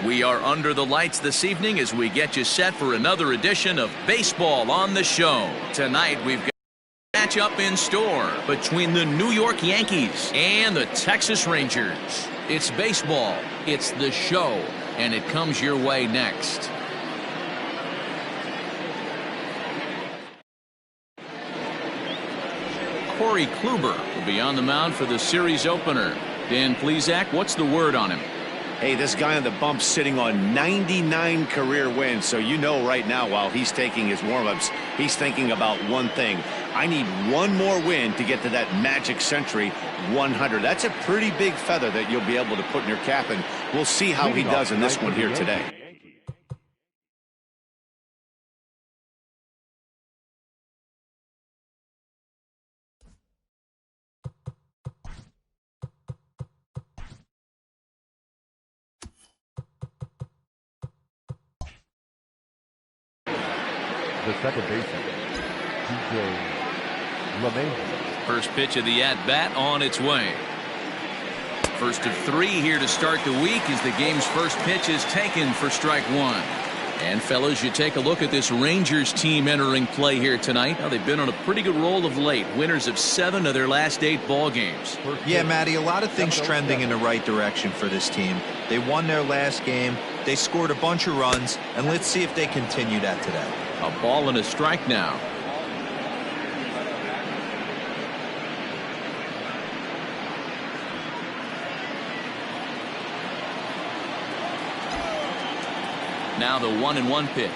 We are under the lights this evening as we get you set for another edition of Baseball on the Show. Tonight we've got a matchup in store between the New York Yankees and the Texas Rangers. It's baseball, it's the show, and it comes your way next. Kluber will be on the mound for the series opener. Dan Plesac, what's the word on him? Hey, this guy on the bump sitting on 99 career wins, so you know right now while he's taking his warm-ups, he's thinking about one thing. I need one more win to get to that magic century 100. That's a pretty big feather that you'll be able to put in your cap, and we'll see how he does in this one here today. The second baseman, First pitch of the at-bat on its way. First of three here to start the week as the game's first pitch is taken for strike one. And fellas, you take a look at this Rangers team entering play here tonight. Now, they've been on a pretty good roll of late. Winners of 7 of their last 8 ball games. Yeah, Matty, a lot of things trending in the right direction for this team. They won their last game. They scored a bunch of runs, and let's see if they continue that today. A ball and a strike now. Now the 1-1 pitch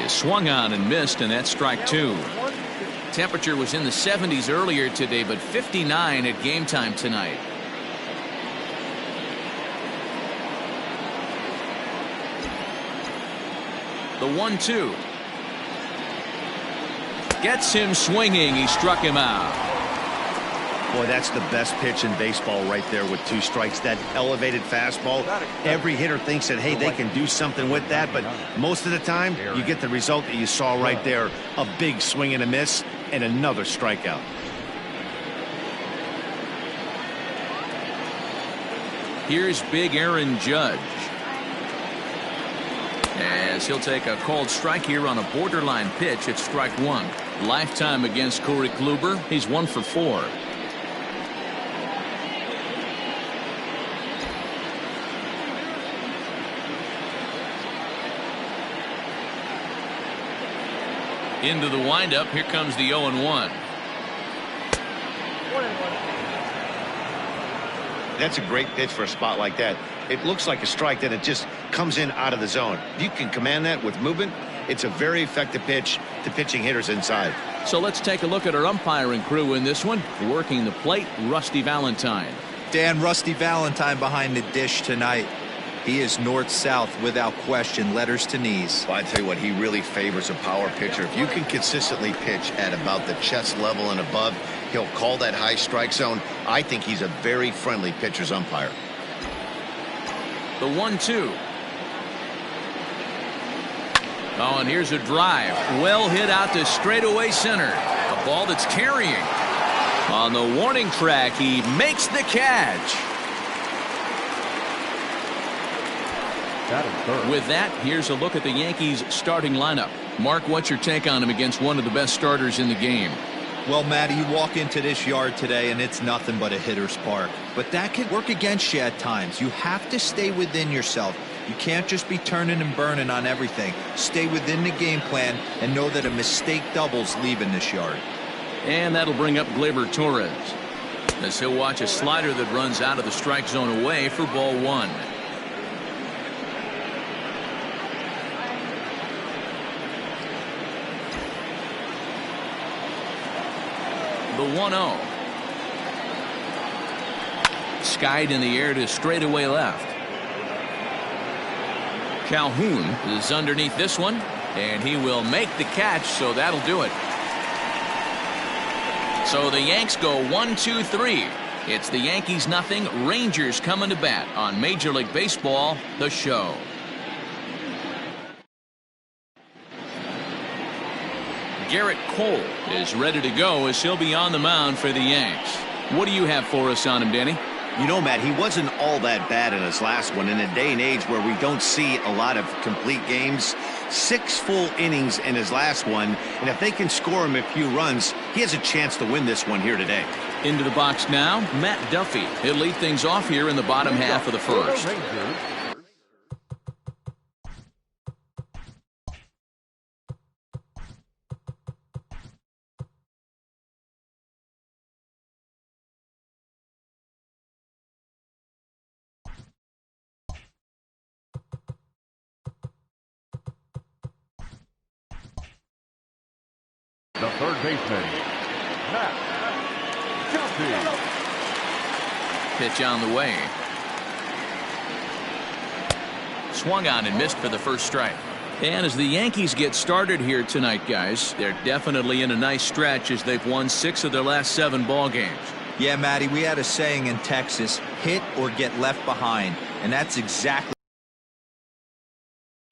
is swung on and missed, and that's strike 2. Temperature was in the 70s earlier today, but 59 at game time tonight. The 1-2 gets him swinging. He struck him out. Boy, that's the best pitch in baseball right there with 2 strikes. That elevated fastball. Every hitter thinks that, hey, they can do something with that, but most of the time you get the result that you saw right there. A big swing and a miss and another strikeout. Here's big Aaron Judge, as he'll take a called strike here on a borderline pitch at strike 1. Lifetime against Kluber. He's 1 for 4. Into the windup. Here comes the 0-1. That's a great pitch for a spot like that. It looks like a strike, then it just comes in out of the zone. You can command that with movement. It's a very effective pitch to pitching hitters inside. So let's take a look at our umpiring crew in this one. Working the plate, Rusty Valentine. Dan, Rusty Valentine behind the dish tonight. He is north-south without question, letters to knees. Well, I tell you what, he really favors a power pitcher. If you can consistently pitch at about the chest level and above, he'll call that high strike zone. I think he's a very friendly pitcher's umpire. The 1-2. Oh, and here's a drive. Well hit out to straightaway center. A ball that's carrying. On the warning track, he makes the catch. With that, here's a look at the Yankees starting lineup. Mark, what's your take on him against one of the best starters in the game? Well, Matty, you walk into this yard today and it's nothing but a hitter's park. But that can work against you at times. You have to stay within yourself. You can't just be turning and burning on everything. Stay within the game plan and know that a mistake doubles leaving this yard. And that'll bring up Gleyber Torres, as he'll watch a slider that runs out of the strike zone away for ball 1. The 1-0. Skied in the air to straightaway left. Calhoun is underneath this one, and he will make the catch, so that'll do it. So the Yanks go 1-2-3. It's the Yankees nothing, Rangers coming to bat on Major League Baseball, the show. Gerrit Cole is ready to go as he'll be on the mound for the Yanks. What do you have for us on him, Danny? You know, Matt, he wasn't all that bad in his last one. In a day and age where we don't see a lot of complete games, 6 full innings in his last one, and if they can score him a few runs, he has a chance to win this one here today. Into the box now, Matt Duffy. He'll lead things off here in the bottom half of the first. The third baseman, Matt Duffy. Pitch on the way. Swung on and missed for the first strike. And as the Yankees get started here tonight, guys, they're definitely in a nice stretch as they've won 6 of their last 7 ball games. Yeah, Matty, we had a saying in Texas, hit or get left behind, and that's exactly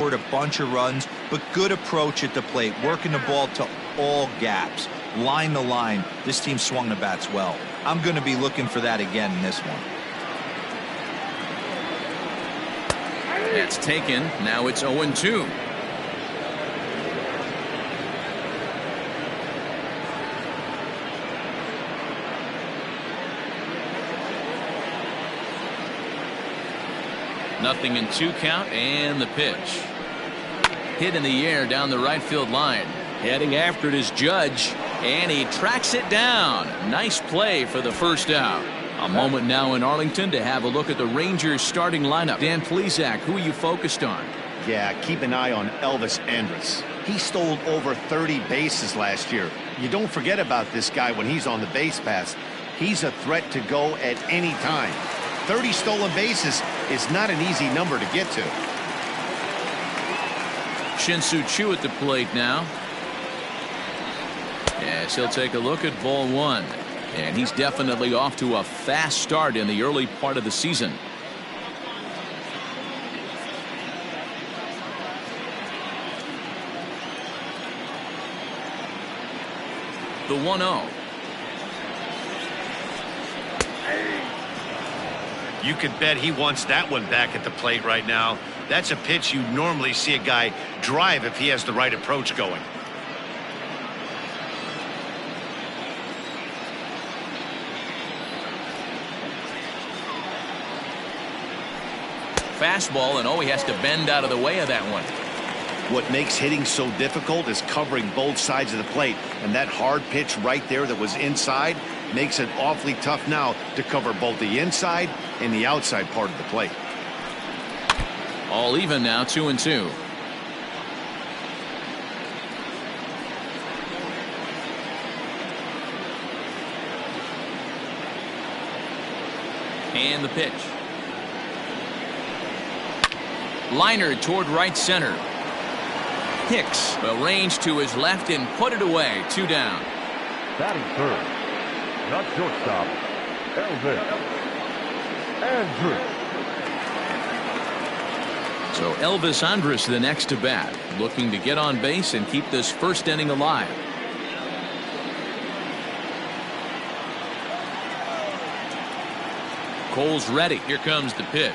a bunch of runs, but good approach at the plate, working the ball to all gaps, line to line. This team swung the bats well. I'm going to be looking for that again in this one. That's taken. Now it's 0-2. Nothing in 2 count, and the pitch. Hit in the air down the right field line. Heading after it is Judge, and he tracks it down. Nice play for the first out. A moment now in Arlington to have a look at the Rangers starting lineup. Dan Plesac, who are you focused on? Yeah, keep an eye on Elvis Andrus. He stole over 30 bases last year. You don't forget about this guy when he's on the base pass. He's a threat to go at any time. 30 stolen bases is not an easy number to get to. Shin-Soo Choo at the plate now. Yes, he'll take a look at ball 1. And he's definitely off to a fast start in the early part of the season. The 1-0. You could bet he wants that one back at the plate right now. That's a pitch you normally see a guy drive if he has the right approach going. Fastball, and he has to bend out of the way of that one. What makes hitting so difficult is covering both sides of the plate, and that hard pitch right there that was inside makes it awfully tough now to cover both the inside and the outside part of the plate. All even now, 2-2. And the pitch. Liner toward right center. Hicks will range to his left and put it away. 2 down. Batting third, not shortstop, Elvis Andrus. So Elvis Andrus the next to bat, looking to get on base and keep this first inning alive. Cole's ready. Here comes the pitch.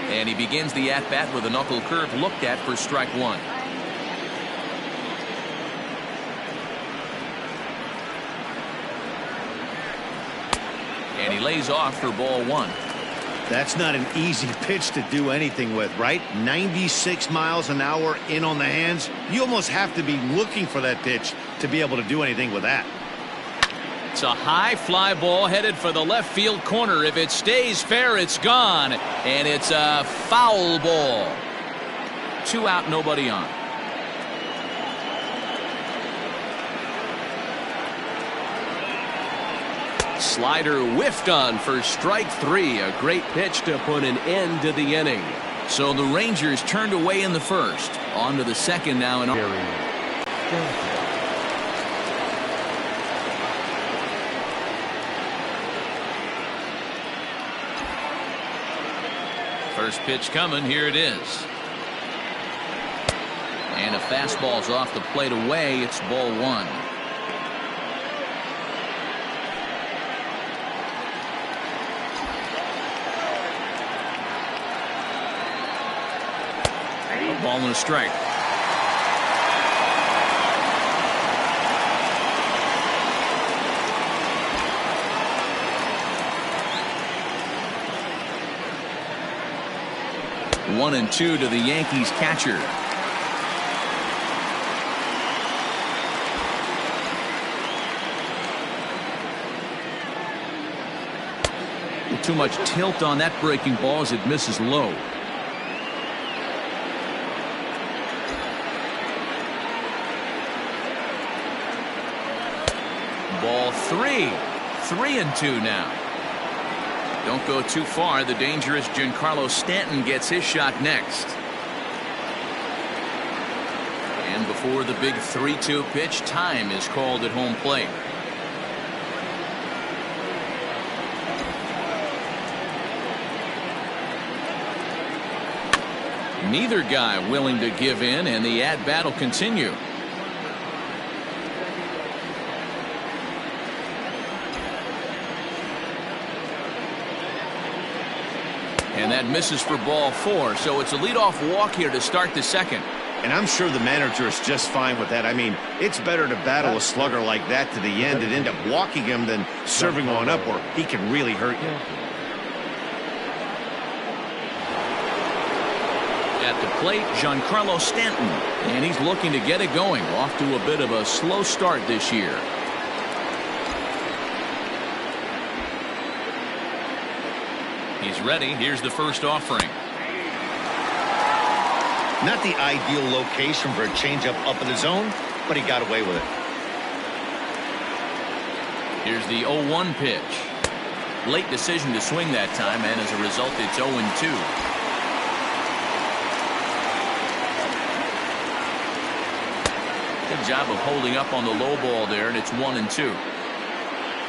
And he begins the at-bat with a knuckle curve looked at for strike 1. And he lays off for ball 1. That's not an easy pitch to do anything with, right? 96 miles an hour in on the hands. You almost have to be looking for that pitch to be able to do anything with that. It's a high fly ball headed for the left field corner. If it stays fair, it's gone. And it's a foul ball. 2 out, nobody on. Slider whiffed on for strike 3. A great pitch to put an end to the inning. So the Rangers turned away in the first. On to the second now. First pitch coming. Here it is. And a fastball's off the plate away. It's ball 1. ball and a strike. One and two to the Yankees catcher. Too much tilt on that breaking ball as it misses low. Ball three. 3-2 now. Don't go too far. The dangerous Giancarlo Stanton gets his shot next. And before the big 3-2 pitch, time is called at home plate. Neither guy willing to give in, and the at-bat will continue. And that misses for ball 4, so it's a leadoff walk here to start the second. And I'm sure the manager is just fine with that. I mean, it's better to battle a slugger like that to the end and end up walking him than serving on up where he can really hurt you. At the plate, Giancarlo Stanton, and he's looking to get it going. Off to a bit of a slow start this year. He's ready. Here's the first offering. Not the ideal location for a changeup up in the zone, but he got away with it. Here's the 0-1 pitch. Late decision to swing that time, and as a result, it's 0-2. Good job of holding up on the low ball there, and it's 1-2.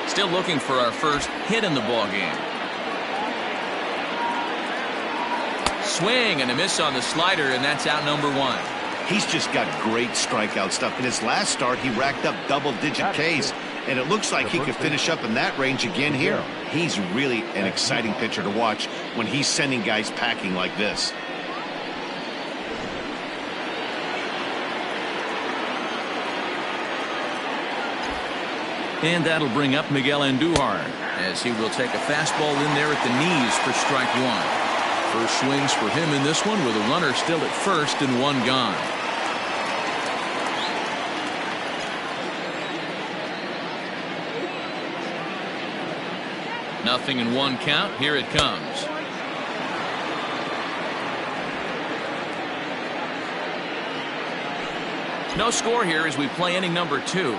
Still looking for our first hit in the ball game. Swing and a miss on the slider, and that's out number 1. He's just got great strikeout stuff. In his last start, he racked up double-digit Ks, and it looks like he could finish up in that range again here. He's really an exciting pitcher to watch when he's sending guys packing like this. And that'll bring up Miguel Andujar, as he will take a fastball in there at the knees for strike 1. First swings for him in this one with a runner still at first and 1 gone. Nothing in 1 count. Here it comes. No score here as we play inning number 2.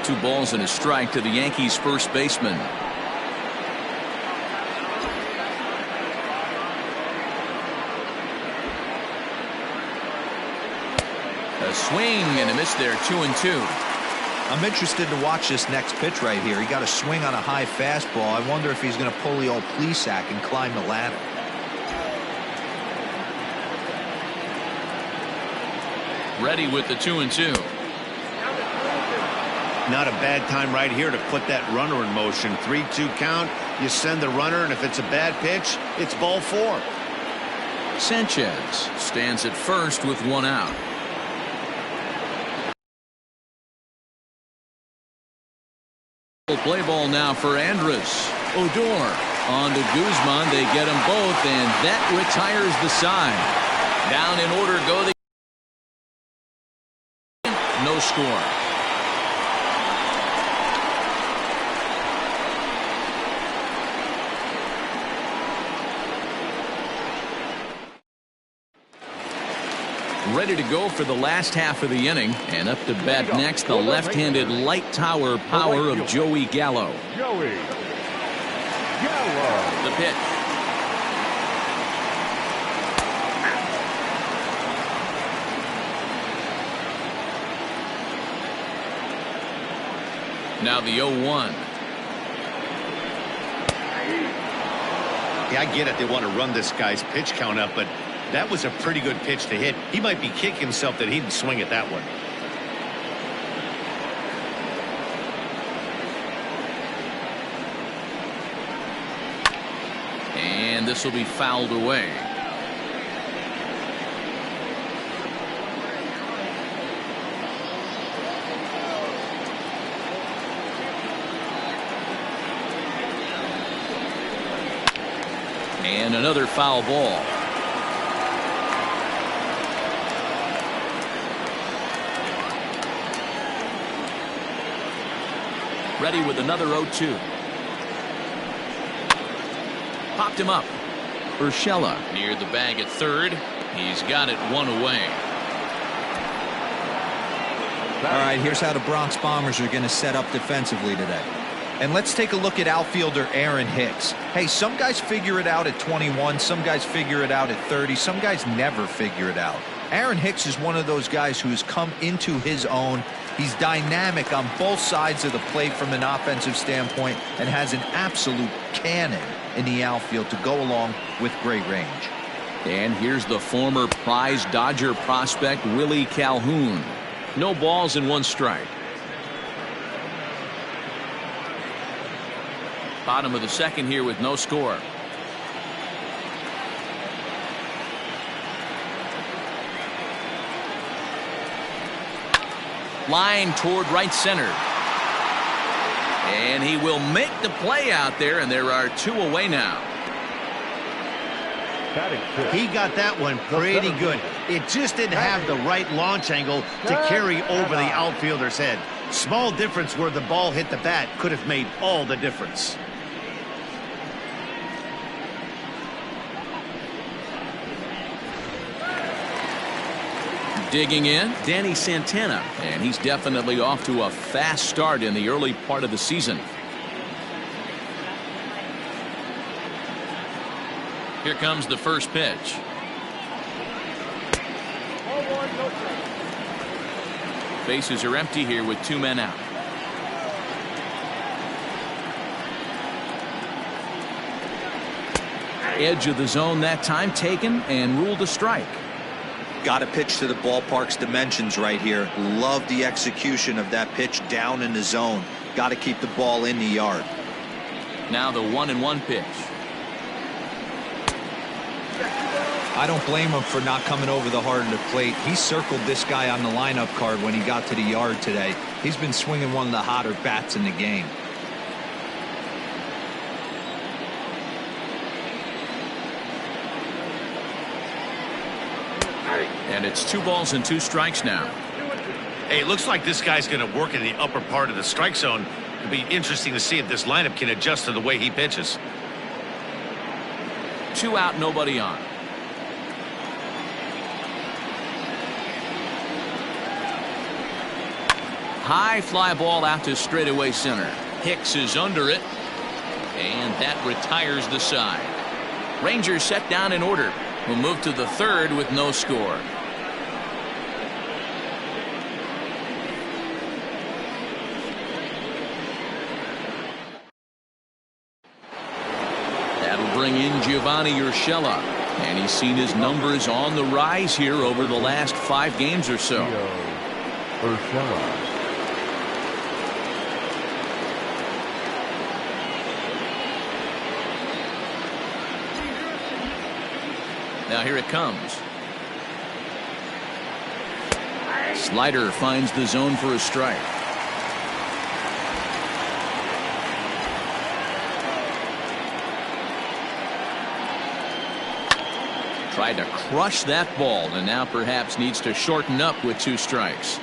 2 balls and a strike to the Yankees first baseman. A swing and a miss there, 2-2. I'm interested to watch this next pitch right here. He got a swing on a high fastball. I wonder if he's going to pull the old Plesac and climb the ladder. Ready with the 2-2. Not a bad time right here to put that runner in motion. 3-2 count. You send the runner, and if it's a bad pitch, it's ball 4. Sanchez stands at first with 1 out. Play ball now for Andrus. Odor on to Guzman. They get them both, and that retires the side. Down in order go the. No score. Ready to go for the last half of the inning, and up to bat next, the left-handed light tower power of Joey Gallo. Joey Gallo. The pitch. Now the 0-1. Yeah, I get it. They want to run this guy's pitch count up, but that was a pretty good pitch to hit. He might be kicking himself that he didn't swing at that one. And And this will be fouled away. And another foul ball. Ready with another 0-2. Popped him up. Urshela near the bag at third. He's got it one away. All right, here's how the Bronx Bombers are going to set up defensively today. And let's take a look at outfielder Aaron Hicks. Hey, some guys figure it out at 21, some guys figure it out at 30, some guys never figure it out. Aaron Hicks is one of those guys who has come into his own. He's dynamic on both sides of the plate from an offensive standpoint and has an absolute cannon in the outfield to go along with great range. And here's the former prize Dodger prospect Willie Calhoun. No balls and one strike. Bottom of the second here with no score. Line toward right center. And he will make the play out there, and there are two away now. He got that one pretty good. It just didn't have the right launch angle to carry over the outfielder's head. Small difference where the ball hit the bat could have made all the difference. Digging in, Danny Santana, and he's definitely off to a fast start in the early part of the season. Here comes the first pitch. Bases are empty here with two men out. Edge of the zone that time taken and ruled a strike. Got to pitch to the ballpark's dimensions right here. Love the execution of that pitch down in the zone. Got to keep the ball in the yard. Now the 1-1 pitch. I don't blame him for not coming over the heart of the plate. He circled this guy on the lineup card when he got to the yard today. He's been swinging one of the hotter bats in the game. And it's 2 balls and 2 strikes now. Hey, it looks like this guy's going to work in the upper part of the strike zone. It'll be interesting to see if this lineup can adjust to the way he pitches. 2 out, nobody on. High fly ball out to straightaway center. Hicks is under it, and that retires the side. Rangers set down in order. Will move to the third with no score. That'll bring in Giovanni Urshela, and he's seen his numbers on the rise here over the last 5 games or so. Urshela. Now here it comes. Slider finds the zone for a strike. Tried to crush that ball, and now perhaps needs to shorten up with 2 strikes.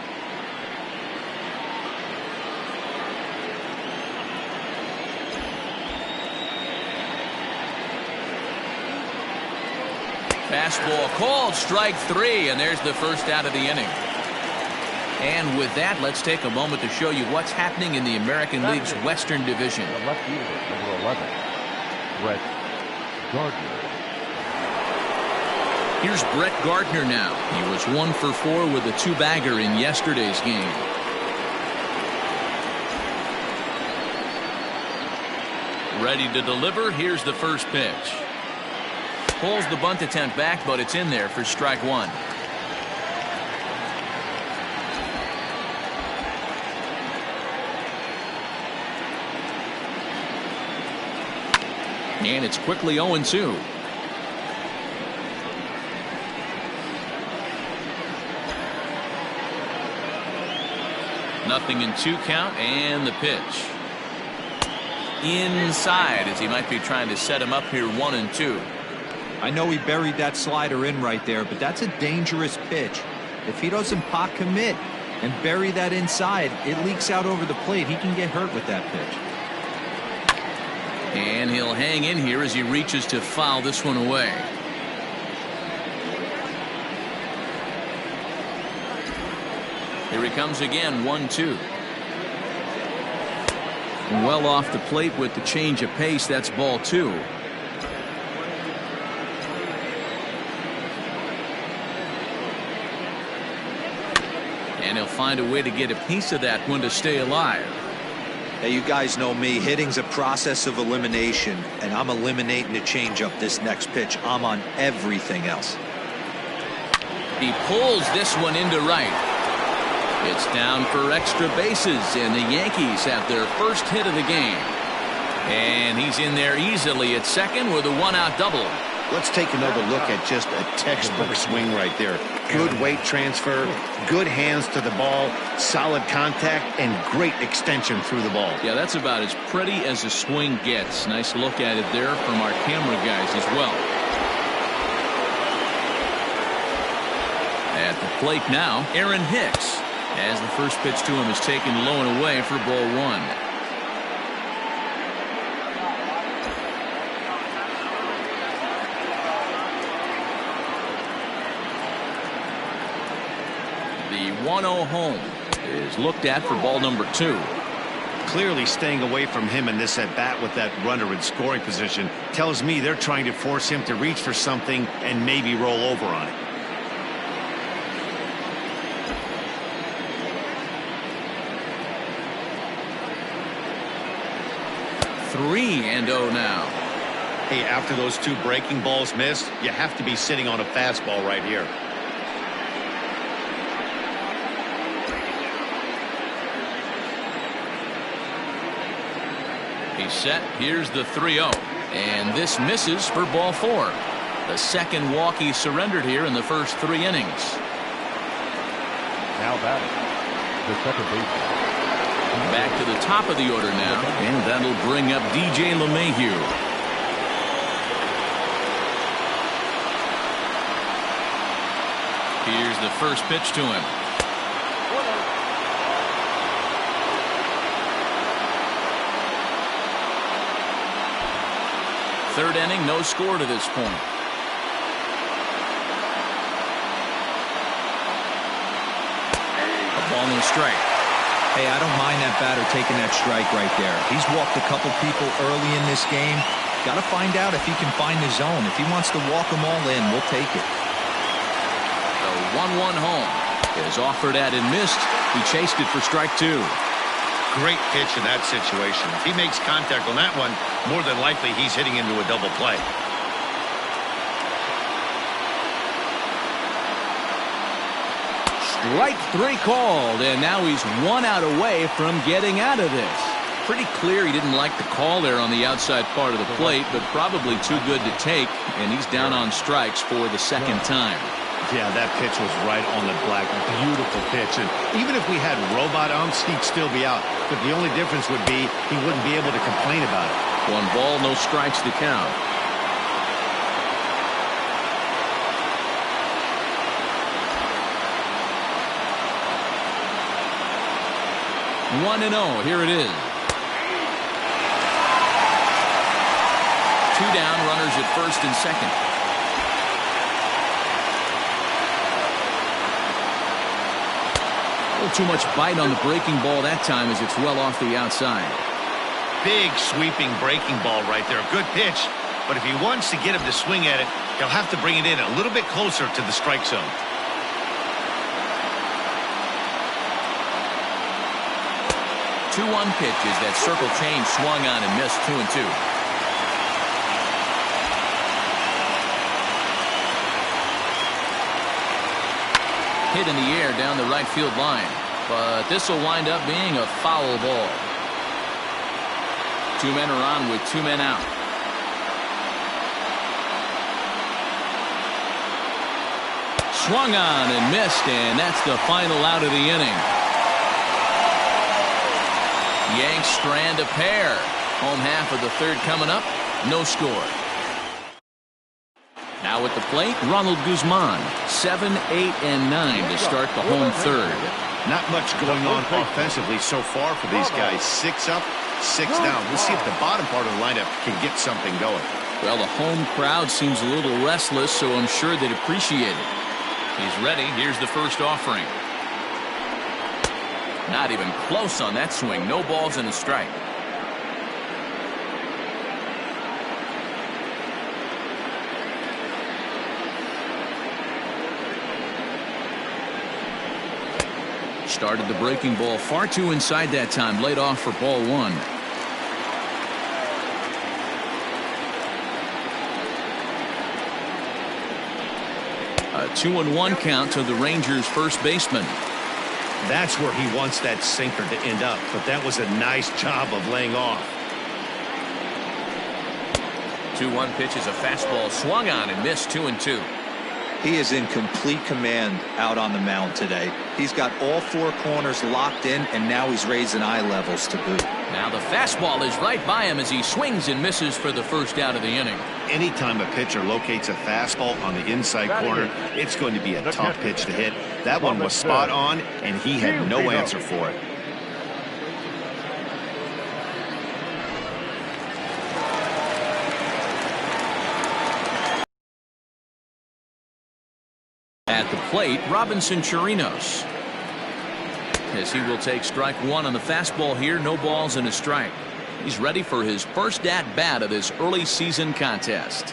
Fastball called, strike 3, and there's the first out of the inning. And with that, let's take a moment to show you what's happening in the American League's Western Division. The left fielder, number 11, Brett Gardner. Here's Brett Gardner now. He was 1 for 4 with a 2-bagger in yesterday's game. Ready to deliver. Here's the first pitch. Pulls the bunt attempt back, but it's in there for strike 1. And it's quickly 0-2. Nothing in 2 count, and the pitch. Inside, as he might be trying to set him up here 1-2. I know he buried that slider in right there, but that's a dangerous pitch. If he doesn't pot commit and bury that inside, it leaks out over the plate. He can get hurt with that pitch. And he'll hang in here as he reaches to foul this one away. Here he comes again, 1-2. Well off the plate with the change of pace. That's ball 2. And he'll find a way to get a piece of that one to stay alive. Hey, you guys know me. Hitting's a process of elimination, and I'm eliminating the changeup this next pitch. I'm on everything else. He pulls this one into right. It's down for extra bases, and the Yankees have their first hit of the game. And he's in there easily at second with a 1-out double. Let's take another look at just a textbook swing right there. Good weight transfer, good hands to the ball, solid contact, and great extension through the ball. Yeah, that's about as pretty as a swing gets. Nice look at it there from our camera guys as well. At the plate now, Aaron Hicks, as the first pitch to him is taken low and away for ball 1. The 1-0 home is looked at for ball number 2. Clearly staying away from him in this at bat with that runner in scoring position tells me they're trying to force him to reach for something and maybe roll over on it. Three and 0 now. Hey, after those 2 breaking balls missed, you have to be sitting on a fastball right here. He's set. Here's the 3-0. And this misses for ball 4. The second walk he surrendered here in the first 3 innings. Now batting, the second baseman. Back to the top of the order now, and that'll bring up DJ LeMahieu. Here's the first pitch to him. Third inning, no score to this point. A ball and a strike. Hey, I don't mind that batter taking that strike right there. He's walked a couple people early in this game. Got to find out if he can find the zone. If he wants to walk them all in, we'll take it. The 1-1 home is offered at and missed. He chased it for strike 2. Great pitch in that situation. If he makes contact on that one, more than likely he's hitting into a double play. Strike 3 called, and now he's 1 out away from getting out of this. Pretty clear he didn't like the call there on the outside part of the plate, but probably too good to take, and he's down on strikes for the second time. Yeah, that pitch was right on the black. Beautiful pitch. And even if we had robot umps, he'd still be out. But the only difference would be he wouldn't be able to complain about it. 1 ball, no strikes to count. One and 0. Here it is. 2 down, runners at first and second. A little too much bite on the breaking ball that time as it's well off the outside. Big sweeping breaking ball right there. Good pitch. But if he wants to get him to swing at it, he'll have to bring it in a little bit closer to the strike zone. Two-one pitches. That circle change swung on and missed. 2-2. Hit in the air down the right field line, but this will wind up being a foul ball. 2 men are on with 2 men out. swung on and missed, and that's the final out of the inning. Yanks strand a pair. Home half of the third coming up. No score. Now at the plate, Ronald Guzman. 7, 8, and 9 to start the home third. Not much going on offensively so far for these guys. 6 up, 6 down. We'll see if the bottom part of the lineup can get something going. Well, the home crowd seems a little restless, so I'm sure they'd appreciate it. He's ready. Here's the first offering. Not even close on that swing. No balls and a strike. Started the breaking ball far too inside that time. Laid off for ball 1. A 2-1 count to the Rangers' first baseman. That's where he wants that sinker to end up, but that was a nice job of laying off. 2-1 pitch is a fastball swung on and missed. 2-2. He is in complete command out on the mound today. He's got all 4 corners locked in, and now he's raising eye levels to boot. Now the fastball is right by him as he swings and misses for the first out of the inning. Anytime a pitcher locates a fastball on the inside corner, it's going to be a tough pitch to hit. That one was spot on, and he had no answer for it. At the plate, Robinson Chirinos, as he will take strike 1 on the fastball here. No balls and a strike. He's ready for his first at-bat of this early season contest.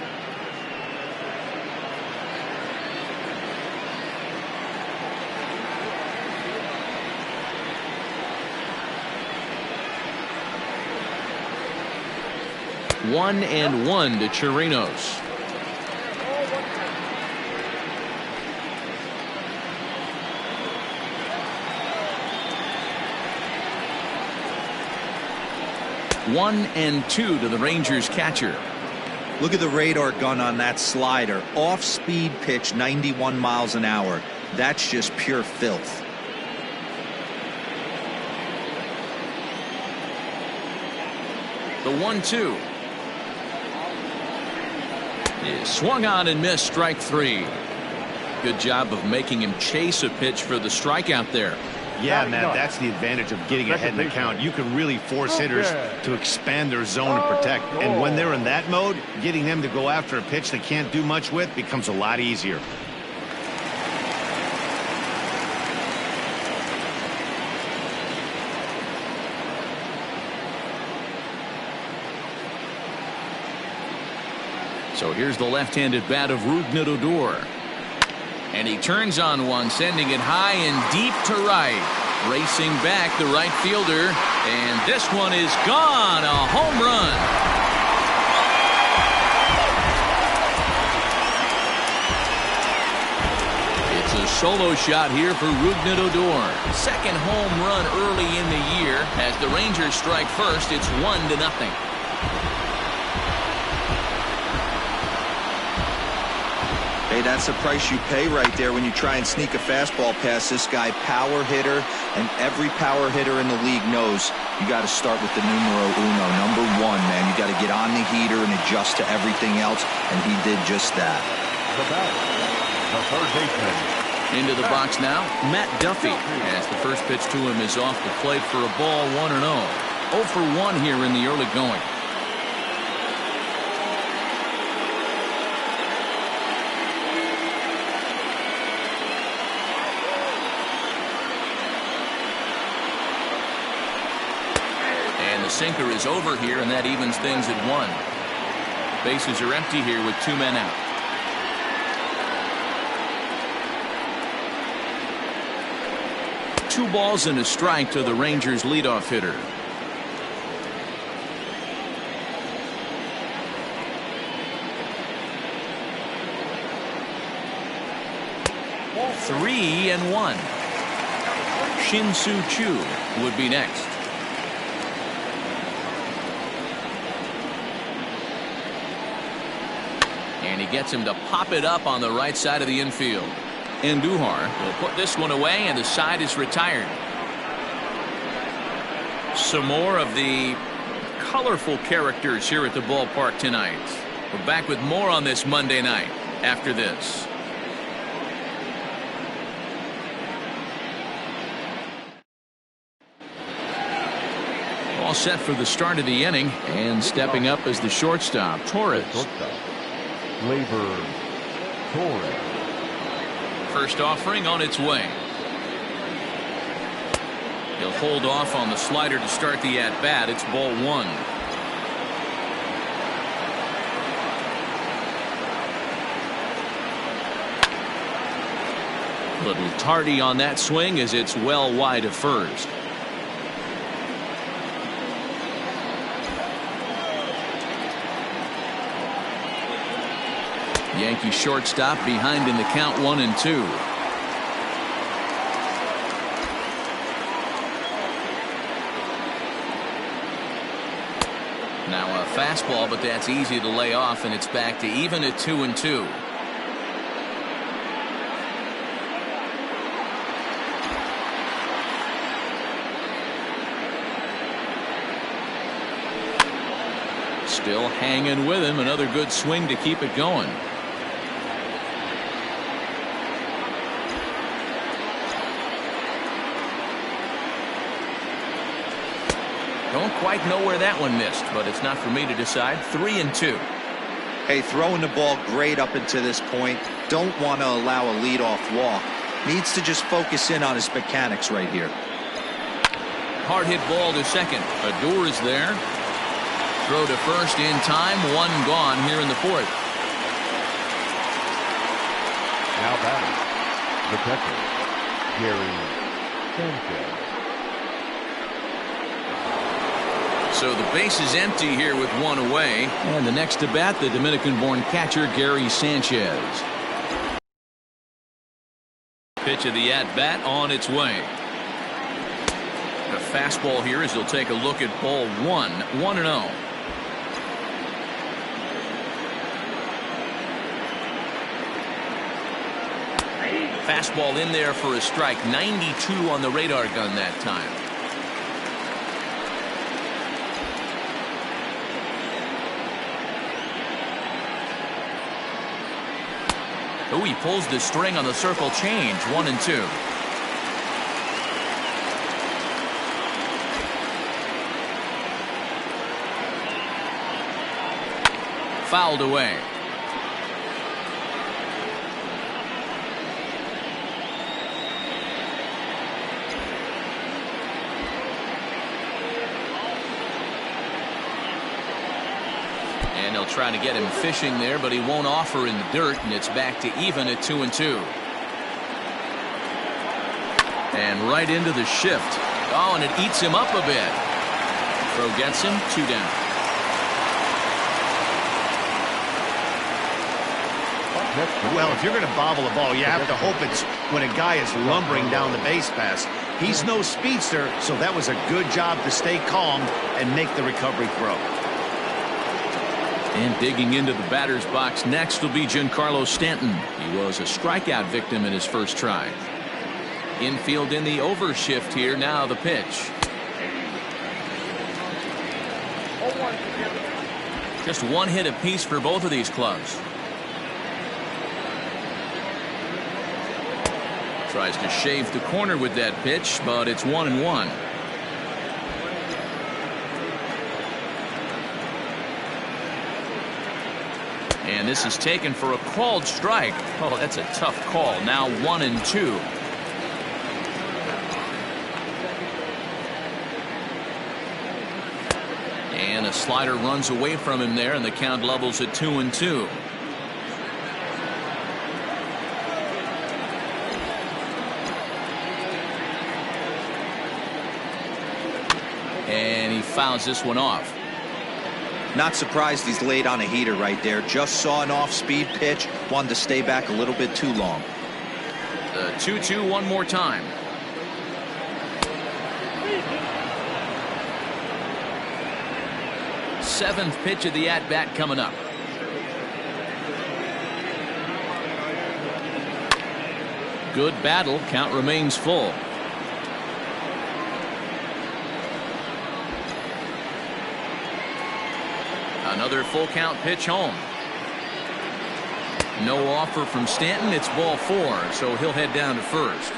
One and one to Chirinos. One and two to the Rangers catcher. Look at the radar gun on that slider. Off-speed pitch, 91 miles an hour. That's just pure filth. The 1-2 is swung on and missed. Strike 3. Good job of making him chase a pitch for the strikeout there. Yeah, Matt, that's the advantage of getting ahead in the count. You can really force hitters to expand their zone and protect. And when they're in that mode, getting them to go after a pitch they can't do much with becomes a lot easier. So here's the left-handed bat of Rougned Odor. And he turns on one, sending it high and deep to right. Racing back the right fielder. And this one is gone. A home run. It's a solo shot here for Rougned Odor. Second home run early in the year. As the Rangers strike first, it's 1-0. Hey, that's the price you pay right there when you try and sneak a fastball past this guy. Power hitter, and every power hitter in the league knows you got to start with the numero uno, number 1, man. You got to get on the heater and adjust to everything else, and he did just that. The third baseman. Into the box now, Matt Duffy, as the first pitch to him is off the plate for a ball. 1-0. 0 for 1 here in the early going. Sinker is over here, and that evens things at 1. Bases are empty here with 2 men out. Two balls and a strike to the Rangers leadoff hitter. Three and 1. Shin-Soo Choo would be next. And he gets him to pop it up on the right side of the infield. Andujar will put this one away, and the side is retired. Some more of the colorful characters here at the ballpark tonight. We're back with more on this Monday night after this. All set for the start of the inning, and stepping up as the shortstop, Torres. Kluber, Torres. First offering on its way. He'll hold off on the slider to start the at-bat. It's ball one. Little tardy on that swing as it's well wide of first. Yankee shortstop behind in the count 1-2. Now a fastball, but that's easy to lay off, and it's back to even at 2-2. Still hanging with him. Another good swing to keep it going. Don't quite know where that one missed, but it's not for me to decide. 3-2. Hey, throwing the ball great up until this point. Don't want to allow a leadoff walk. Needs to just focus in on his mechanics right here. Hard hit ball to second. Odor is there. Throw to first in time. One gone here in the fourth. Now batting, the catcher, Gerrit Sanchez. So the base is empty here with one away. And the next to bat, the Dominican-born catcher, Gerrit Sanchez. Pitch of the at-bat on its way. A fastball here as he'll take a look at ball one. 1-0. Fastball in there for a strike. 92 on the radar gun that time. Oh, he pulls the string on the circle change. 1-2. Fouled away. And they'll try to get him fishing there, but he won't offer in the dirt, and it's back to even at 2-2. And right into the shift. Oh, and it eats him up a bit. Throw gets him. 2 down. Well, if you're going to bobble a ball, you have to hope it's when a guy is lumbering down the base pass. He's no speedster, so that was a good job to stay calm and make the recovery throw. And digging into the batter's box next will be Giancarlo Stanton. He was a strikeout victim in his first try. Infield in the overshift here. Now the pitch. Just one hit apiece for both of these clubs. Tries to shave the corner with that pitch, but it's 1-1. And this is taken for a called strike. Oh, that's a tough call. Now 1-2. And a slider runs away from him there, and the count levels at 2-2. And he fouls this one off. Not surprised he's laid on a heater right there. Just saw an off-speed pitch. Wanted to stay back a little bit too long. The 2-2 one more time. Seventh pitch of the at-bat coming up. Good battle. Count remains full. Another full count pitch home. No offer from Stanton. It's ball 4, so he'll head down to first.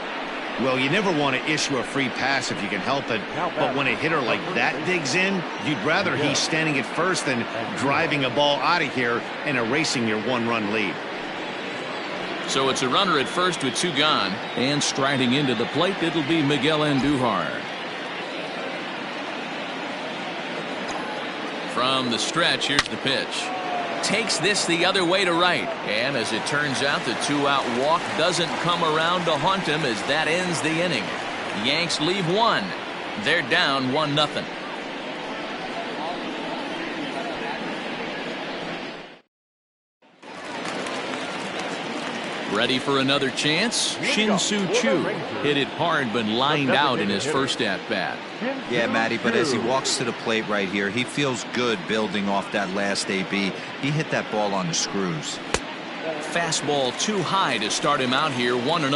Well, you never want to issue a free pass if you can help it, but when a hitter like that digs in, you'd rather he's standing at first than driving a ball out of here and erasing your 1-run lead. So it's a runner at first with 2 gone, and striding into the plate, it'll be Miguel Andujar. From the stretch, here's the pitch. Takes this the other way to right, and as it turns out, the 2-out walk doesn't come around to haunt him as that ends the inning. Yanks leave 1. They're down 1-0. Ready for another chance? Shin-Soo Choo hit it hard but lined out in his first at-bat. Yeah, Matty, but as he walks to the plate right here, he feels good building off that last AB. He hit that ball on the screws. Fastball too high to start him out here 1-0.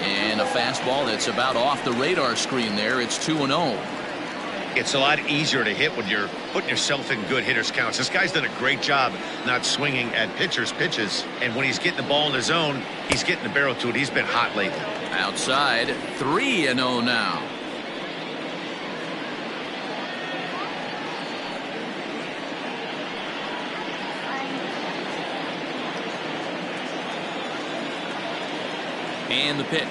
And a fastball that's about off the radar screen there. It's 2-0. It's a lot easier to hit when you're putting yourself in good hitters counts. This guy's done a great job not swinging at pitchers' pitches, and when he's getting the ball in his zone, he's getting the barrel to it. He's been hot lately. Outside, 3-0 now. And the pitch.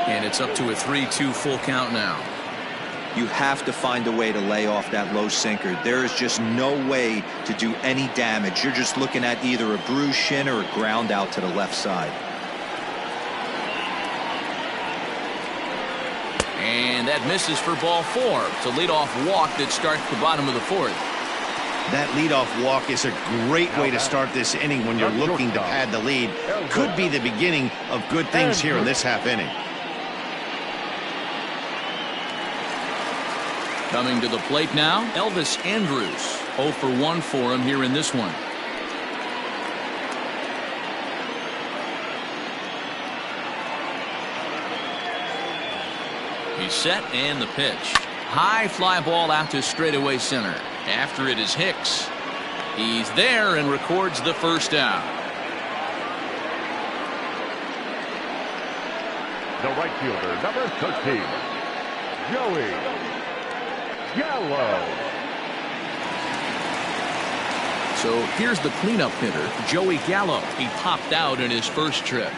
And it's up to a 3-2 full count now. You have to find a way to lay off that low sinker. There is just no way to do any damage. You're just looking at either a bruised shin or a ground out to the left side. And that misses for ball 4. It's a leadoff walk that starts the bottom of the 4th. That leadoff walk is a great way to start this inning when you're looking to pad the lead. Could be the beginning of good things here in this half inning. Coming to the plate now, Elvis Andrus. 0 for 1 for him here in this one. He's set, and the pitch. High fly ball out to straightaway center. After it is Hicks. He's there and records the first out. The right fielder, number 13, Joey Gallo. So here's the cleanup hitter, Joey Gallo. He popped out in his first trip.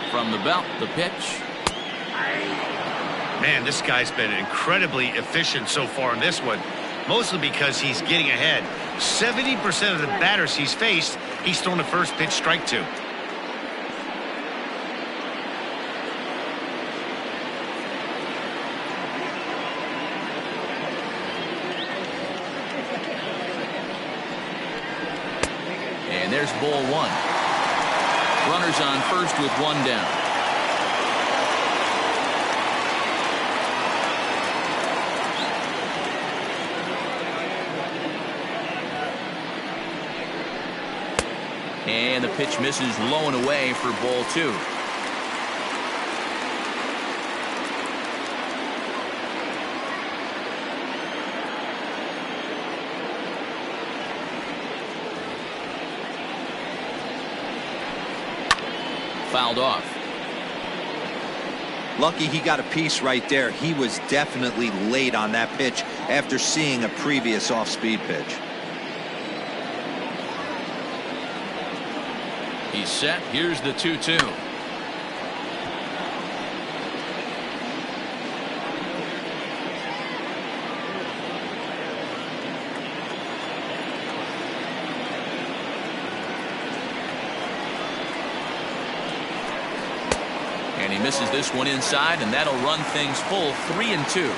From the belt, the pitch. Man, this guy's been incredibly efficient so far in this one, mostly because he's getting ahead. 70% of the batters he's faced, he's thrown the first pitch strike to. And there's ball 1. Runners on first with 1 down. And the pitch misses low and away for ball 2. Fouled off. Lucky he got a piece right there. He was definitely late on that pitch after seeing a previous off-speed pitch. He's set. Here's the 2-2. he misses this one inside, and that'll run things full 3-2.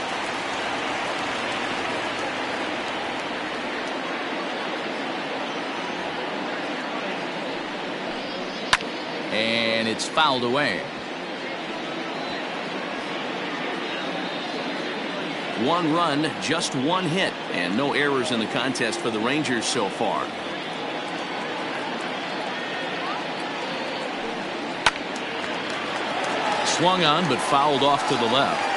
And it's fouled away. One run, just one hit, and no errors in the contest for the Rangers so far. Swung on, but fouled off to the left.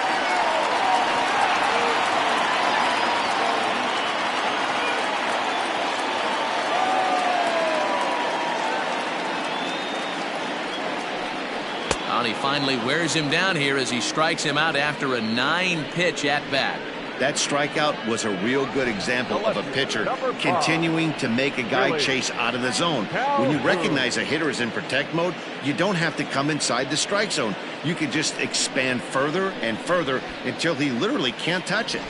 And he finally wears him down here as he strikes him out after a 9-pitch at-bat. That strikeout was a real good example of a pitcher continuing to make a guy chase out of the zone. When you recognize a hitter is in protect mode, you don't have to come inside the strike zone. You can just expand further and further until he literally can't touch it.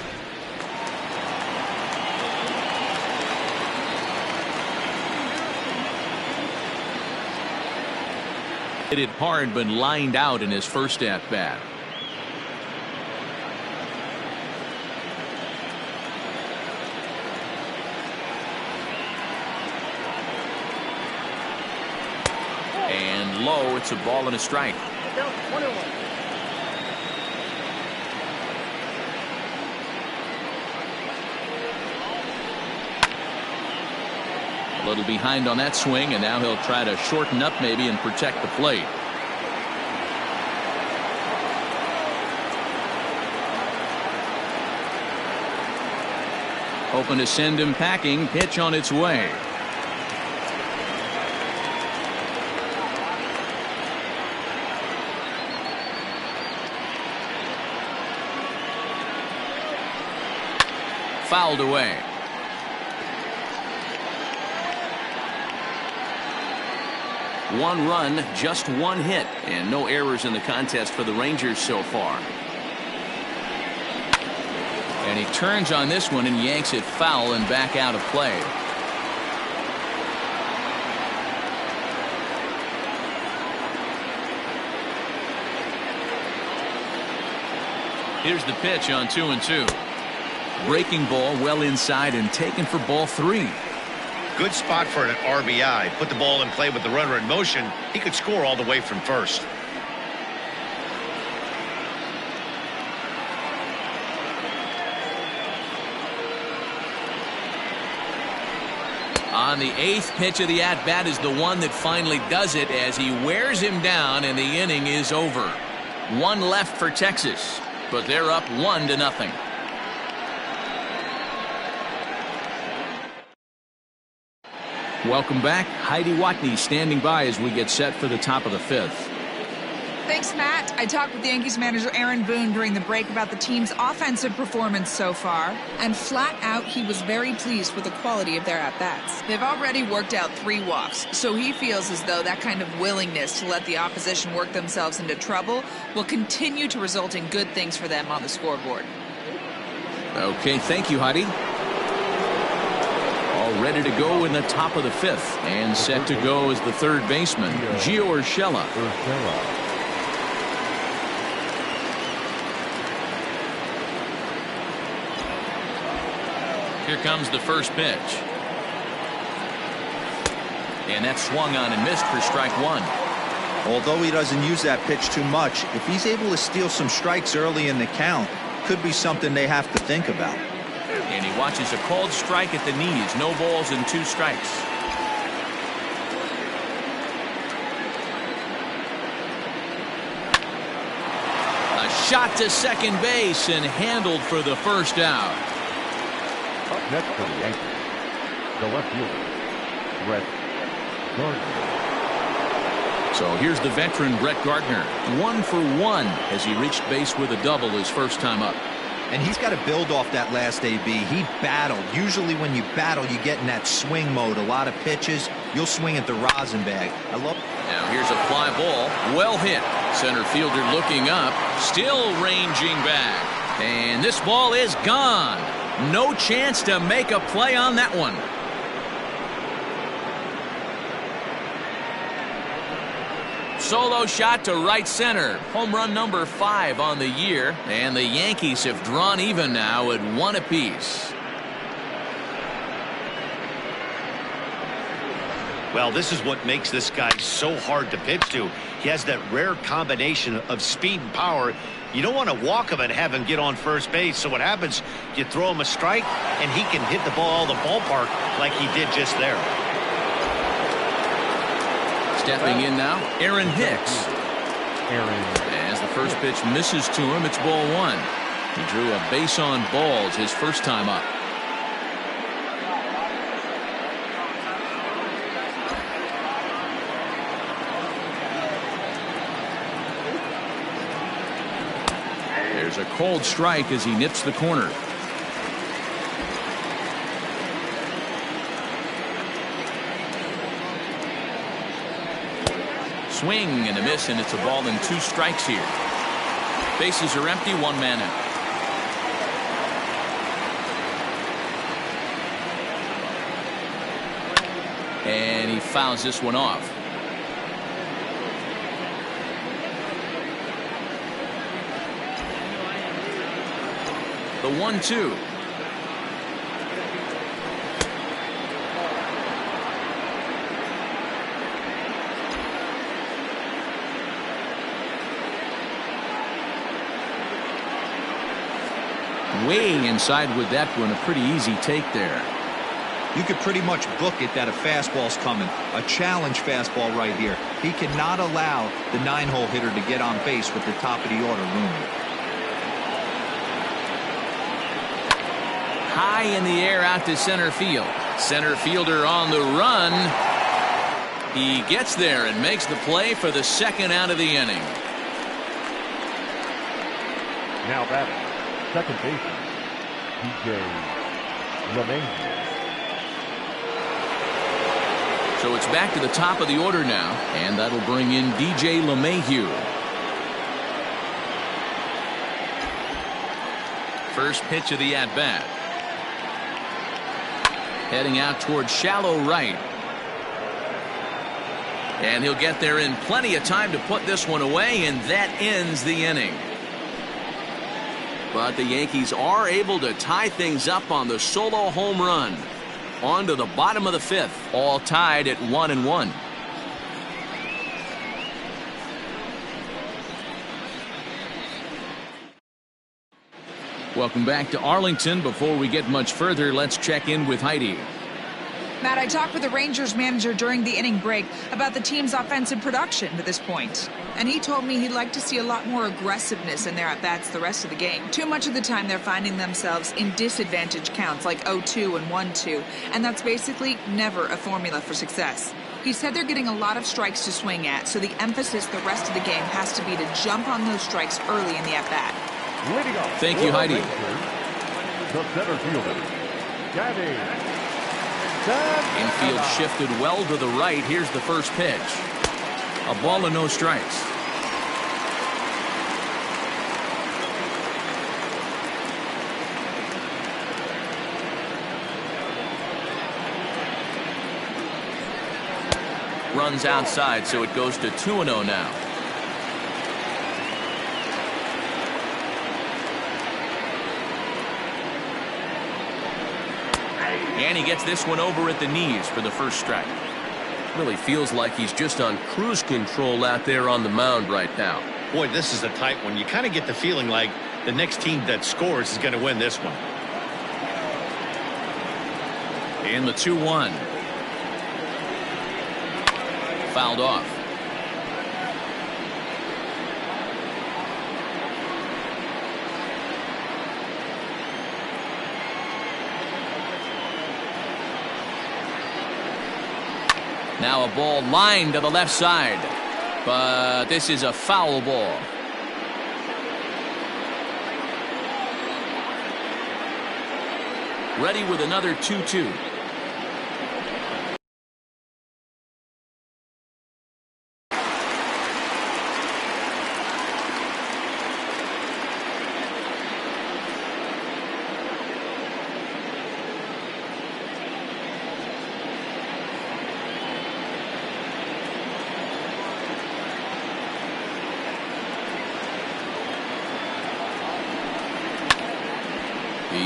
Hit it hard, but lined out in his first at-bat. And low, it's a ball and a strike. A little behind on that swing, and now he'll try to shorten up maybe and protect the plate. Hoping to send him packing. Pitch on its way. Fouled away. One run, just one hit, and no errors in the contest for the Rangers so far. And he turns on this one and yanks it foul and back out of play. Here's the pitch on 2-2. Breaking ball well inside and taken for ball 3. Good spot for an RBI. Put the ball in play with the runner in motion. He could score all the way from first. On the 8th pitch of the at-bat is the one that finally does it as he wears him down, and the inning is over. One left for Texas, but they're up 1-0. Welcome back. Heidi Watney standing by as we get set for the top of the 5th. Thanks, Matt. I talked with Yankees manager Aaron Boone during the break about the team's offensive performance so far, and flat out he was very pleased with the quality of their at-bats. They've already worked out 3 walks, so he feels as though that kind of willingness to let the opposition work themselves into trouble will continue to result in good things for them on the scoreboard. Okay, thank you, Heidi. All ready to go in the top of the 5th, and set to go is the third baseman, Gio Urshela. Here comes the first pitch. And that's swung on and missed for strike 1. Although he doesn't use that pitch too much, if he's able to steal some strikes early in the count, could be something they have to think about. And he watches a called strike at the knees. No balls and 2 strikes. A shot to second base and handled for the first out. Up next for the Yankees, the left fielder, Brett Gardner. So here's the veteran Brett Gardner. 1 for 1 as he reached base with a double his first time up. And he's got to build off that last AB. He battled. Usually when you battle, you get in that swing mode. A lot of pitches, you'll swing at the rosin bag. Now here's a fly ball. Well hit. Center fielder looking up. Still ranging back. And this ball is gone. No chance to make a play on that one. solo shot to right center. Home run number 5 on the year. And the Yankees have drawn even now at 1 apiece. Well, this is what makes this guy so hard to pitch to. He has that rare combination of speed and power. You don't want to walk him and have him get on first base. So what happens, you throw him a strike, and he can hit the ball the ballpark like he did just there. Stepping in now, Aaron Hicks. As the first pitch misses to him, it's ball 1. He drew a base on balls his first time up. There's a cold strike as he nips the corner. Swing and a miss, and it's a ball and 2 strikes here. Bases are empty, 1 man out. And he fouls this one off. The 1-2. Way inside with that one. A pretty easy take there. You could pretty much book it that a fastball's coming. A challenge fastball right here. He cannot allow the 9-hole hitter to get on base with the top of the order looming. High in the air out to center field. Center fielder on the run. He gets there and makes the play for the 2nd out of the inning. Now batting, second baseman, DJ LeMahieu. So it's back to the top of the order now, and that'll bring in DJ LeMahieu. First pitch of the at-bat. Heading out towards shallow right. And he'll get there in plenty of time to put this one away, and that ends the inning. But the Yankees are able to tie things up on the solo home run. On to the bottom of the 5th, all tied at 1-1. Welcome back to Arlington. Before we get much further, let's check in with Heidi. Matt, I talked with the Rangers manager during the inning break about the team's offensive production to this point. And he told me he'd like to see a lot more aggressiveness in their at-bats the rest of the game. Too much of the time they're finding themselves in disadvantage counts like 0-2 and 1-2. And that's basically never a formula for success. He said they're getting a lot of strikes to swing at, so the emphasis the rest of the game has to be to jump on those strikes early in the at-bat. Thank you, Heidi. The center fielder, Yankees. Infield shifted well to the right. Here's the first pitch. A ball and no strikes. Runs outside, so it goes to 2-0 now. And he gets this one over at the knees for the first strike. Really feels like he's just on cruise control out there on the mound right now. Boy, this is a tight one. You kind of get the feeling like the next team that scores is going to win this one. And the 2-1. Fouled off. Now a ball lined to the left side, but this is a foul ball. Ready with another 2-2.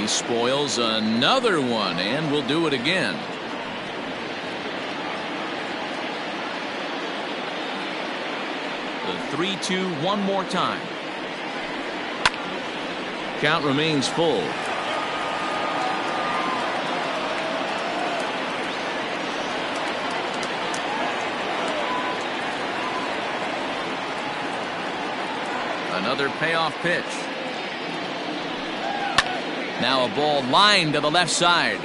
He spoils another one, and will do it again. The 3-2 one more time. Count remains full. Another payoff pitch. Now a ball lined to the left side,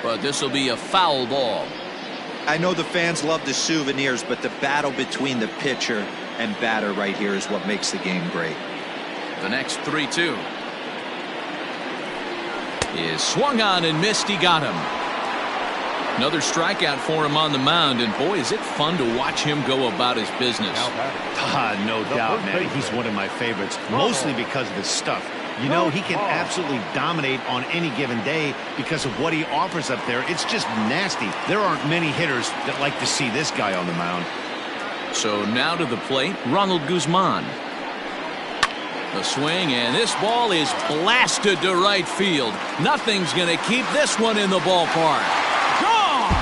but this will be a foul ball. I know the fans love the souvenirs, but the battle between the pitcher and batter right here is what makes the game great. The next 3-2 is swung on and missed. He got him. Another strikeout for him on the mound, and boy, is it fun to watch him go about his business. No doubt, man. He's one of my favorites, mostly because of his stuff. You know, he can absolutely dominate on any given day because of what he offers up there. It's just nasty. There aren't many hitters that like to see this guy on the mound. So now to the plate, Ronald Guzman. The swing, and this ball is blasted to right field. Nothing's going to keep this one in the ballpark. Gone!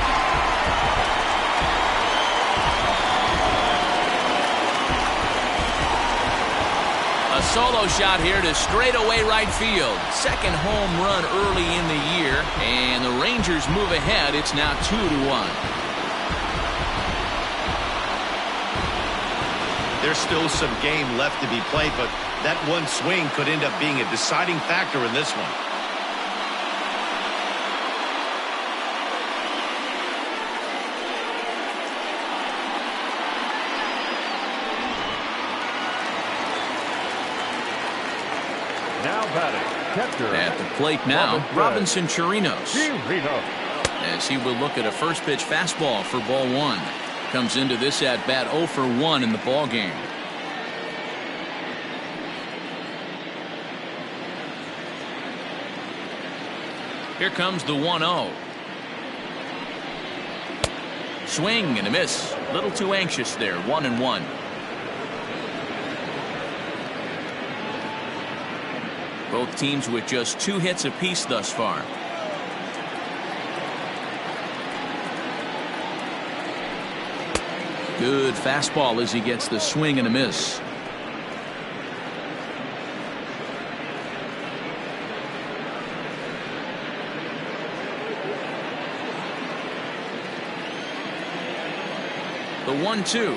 A solo shot here to straightaway right field. Second home run early in the year, and the Rangers move ahead. It's now 2-1. There's still some game left to be played, but that one swing could end up being a deciding factor in this one. Now batting, catcher. At the plate now, Robinson Chirinos. Chirinos. As he will look at a first pitch fastball for ball one. Comes into this at bat 0 for 1 in the ball game. Here comes the 1-0. Swing and a miss. A little too anxious there. 1-1. Both teams with just 2 hits apiece thus far. Good fastball as he gets the swing and a miss. The 1-2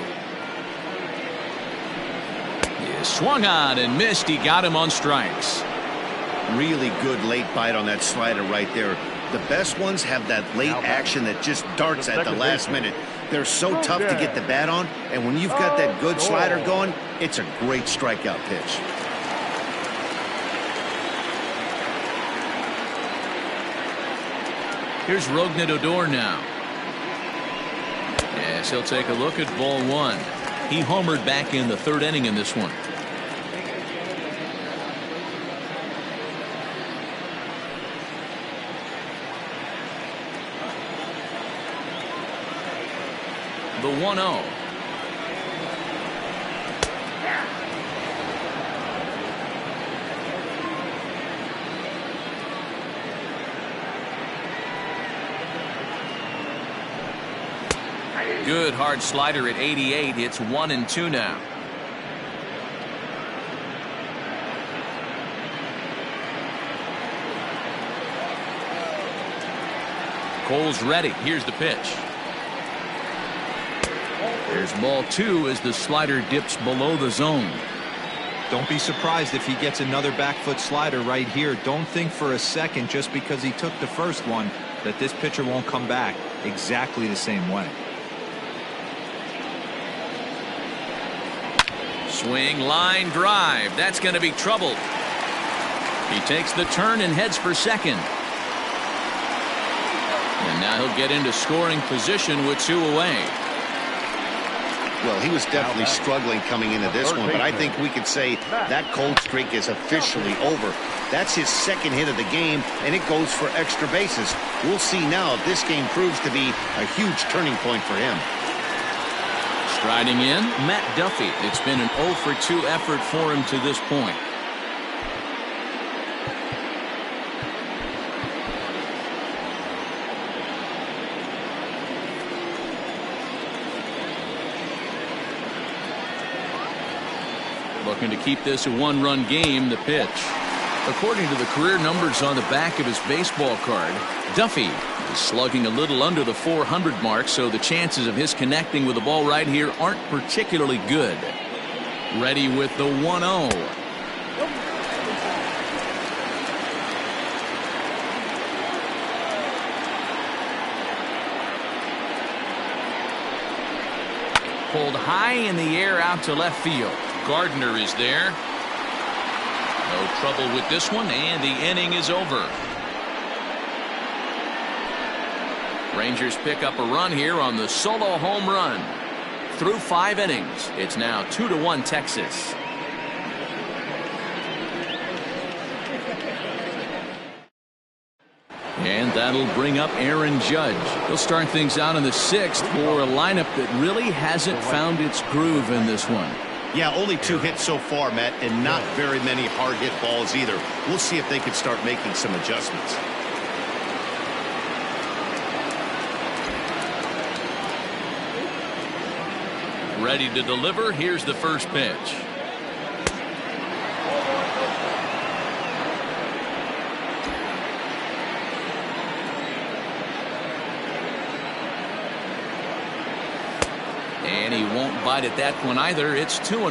is swung on and missed. He got him on strikes. Really good late bite on that slider right there. The best ones have that late action that just darts at the last minute. They're so tough to get the bat on, and when you've got that good slider going, it's a great strikeout pitch. Here's Rougned Odor now. Yes, he'll take a look at ball one. He homered back in the 3rd inning in this one. The 1-0. Good hard slider at 88. It's 1-2 now. Cole's ready. Here's the pitch. There's ball 2 as the slider dips below the zone. Don't be surprised if he gets another back foot slider right here. Don't think for a second, just because he took the first one, that this pitcher won't come back exactly the same way. Swing, line, drive. That's going to be trouble. He takes the turn and heads for second. And now he'll get into scoring position with 2 away. Well, he was definitely struggling coming into this one, but I think we could say that cold streak is officially over. That's his 2nd hit of the game, and it goes for extra bases. We'll see now if this game proves to be a huge turning point for him. Striding in, Matt Duffy. It's been an 0 for 2 effort for him to this point. Looking to keep this a one-run game. The pitch. According to the career numbers on the back of his baseball card, Duffy is slugging a little under the 400 mark, so the chances of his connecting with the ball right here aren't particularly good. Ready with the 1-0. Pulled high in the air out to left field. Gardner is there. No trouble with this one, and the inning is over. Rangers pick up a run here on the solo home run. Through 5 innings, it's now 2-1 Texas. And that'll bring up Aaron Judge. He'll start things out in the 6th for a lineup that really hasn't found its groove in this one. Yeah, only 2 hits so far, Matt, and not very many hard hit balls either. We'll see if they can start making some adjustments. Ready to deliver. Here's the first pitch. And he won't bite at that one either. It's 2-0.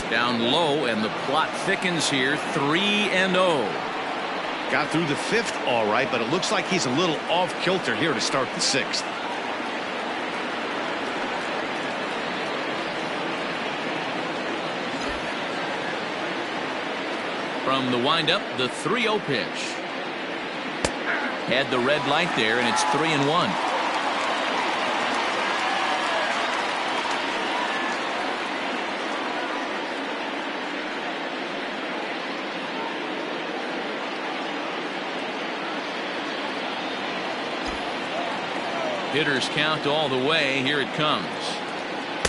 Down low, and the plot thickens here. 3-0. Got through the 5th all right, but it looks like he's a little off kilter here to start the 6th. From the windup, the 3-0 pitch. Had the red light there, and it's 3-1. Hitters count all the way. Here it comes.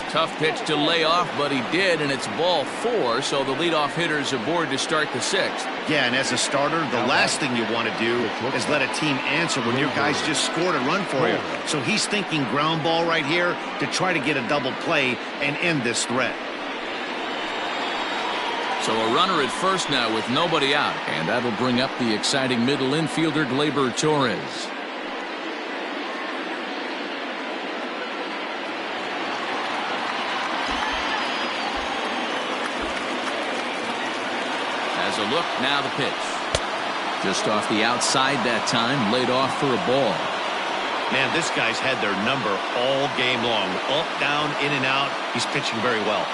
Tough pitch to lay off, but he did, and it's ball 4, so the leadoff hitter's aboard to start the 6th. Yeah, and as a starter, the last thing you want to do is let a team answer when your guys just scored a run for you. So he's thinking ground ball right here to try to get a double play and end this threat. So a runner at first now with nobody out, and that'll bring up the exciting middle infielder Gleyber Torres. A look, now the pitch. Just off the outside that time, laid off for a ball. Man, this guy's had their number all game long. Up, down, in and out. He's pitching very well.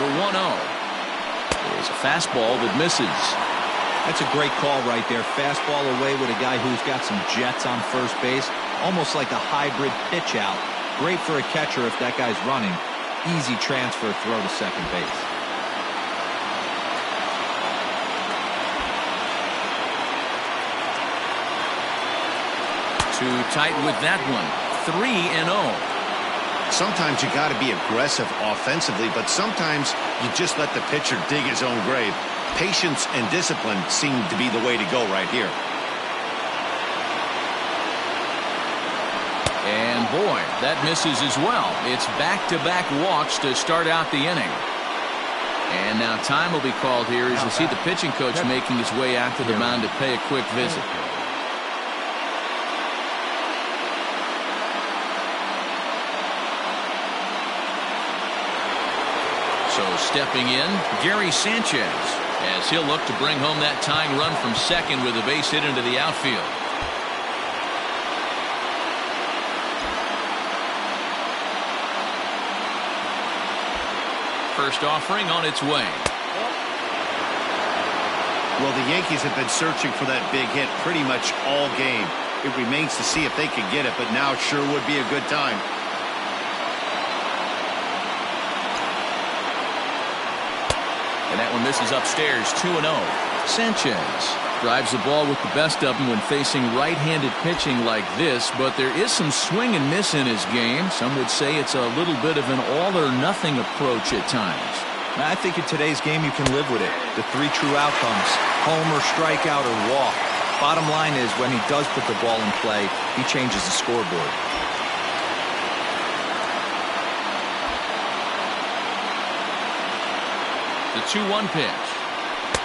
The 1-0 is a fastball that misses. That's a great call right there. Fastball away with a guy who's got some jets on first base. Almost like a hybrid pitch out. Great for a catcher if that guy's running. Easy transfer throw to second base. Too tight with that one. 3-0. Sometimes you got to be aggressive offensively, but sometimes you just let the pitcher dig his own grave. Patience and discipline seem to be the way to go right here. And boy, that misses as well. It's back-to-back walks to start out the inning. And now time will be called here as you see the pitching coach making his way out to the mound to pay a quick visit. So stepping in, Gary Sanchez, as he'll look to bring home that tying run from second with a base hit into the outfield. First offering on its way. Well, the Yankees have been searching for that big hit pretty much all game. It remains to see if they can get it, but now sure would be a good time. And that one misses upstairs. 2-0. Sanchez drives the ball with the best of them when facing right-handed pitching like this, but there is some swing and miss in his game. Some would say it's a little bit of an all-or-nothing approach at times. I think in today's game you can live with it. The three true outcomes: homer, strikeout, or walk. Bottom line is, when he does put the ball in play, he changes the scoreboard. The 2-1 pitch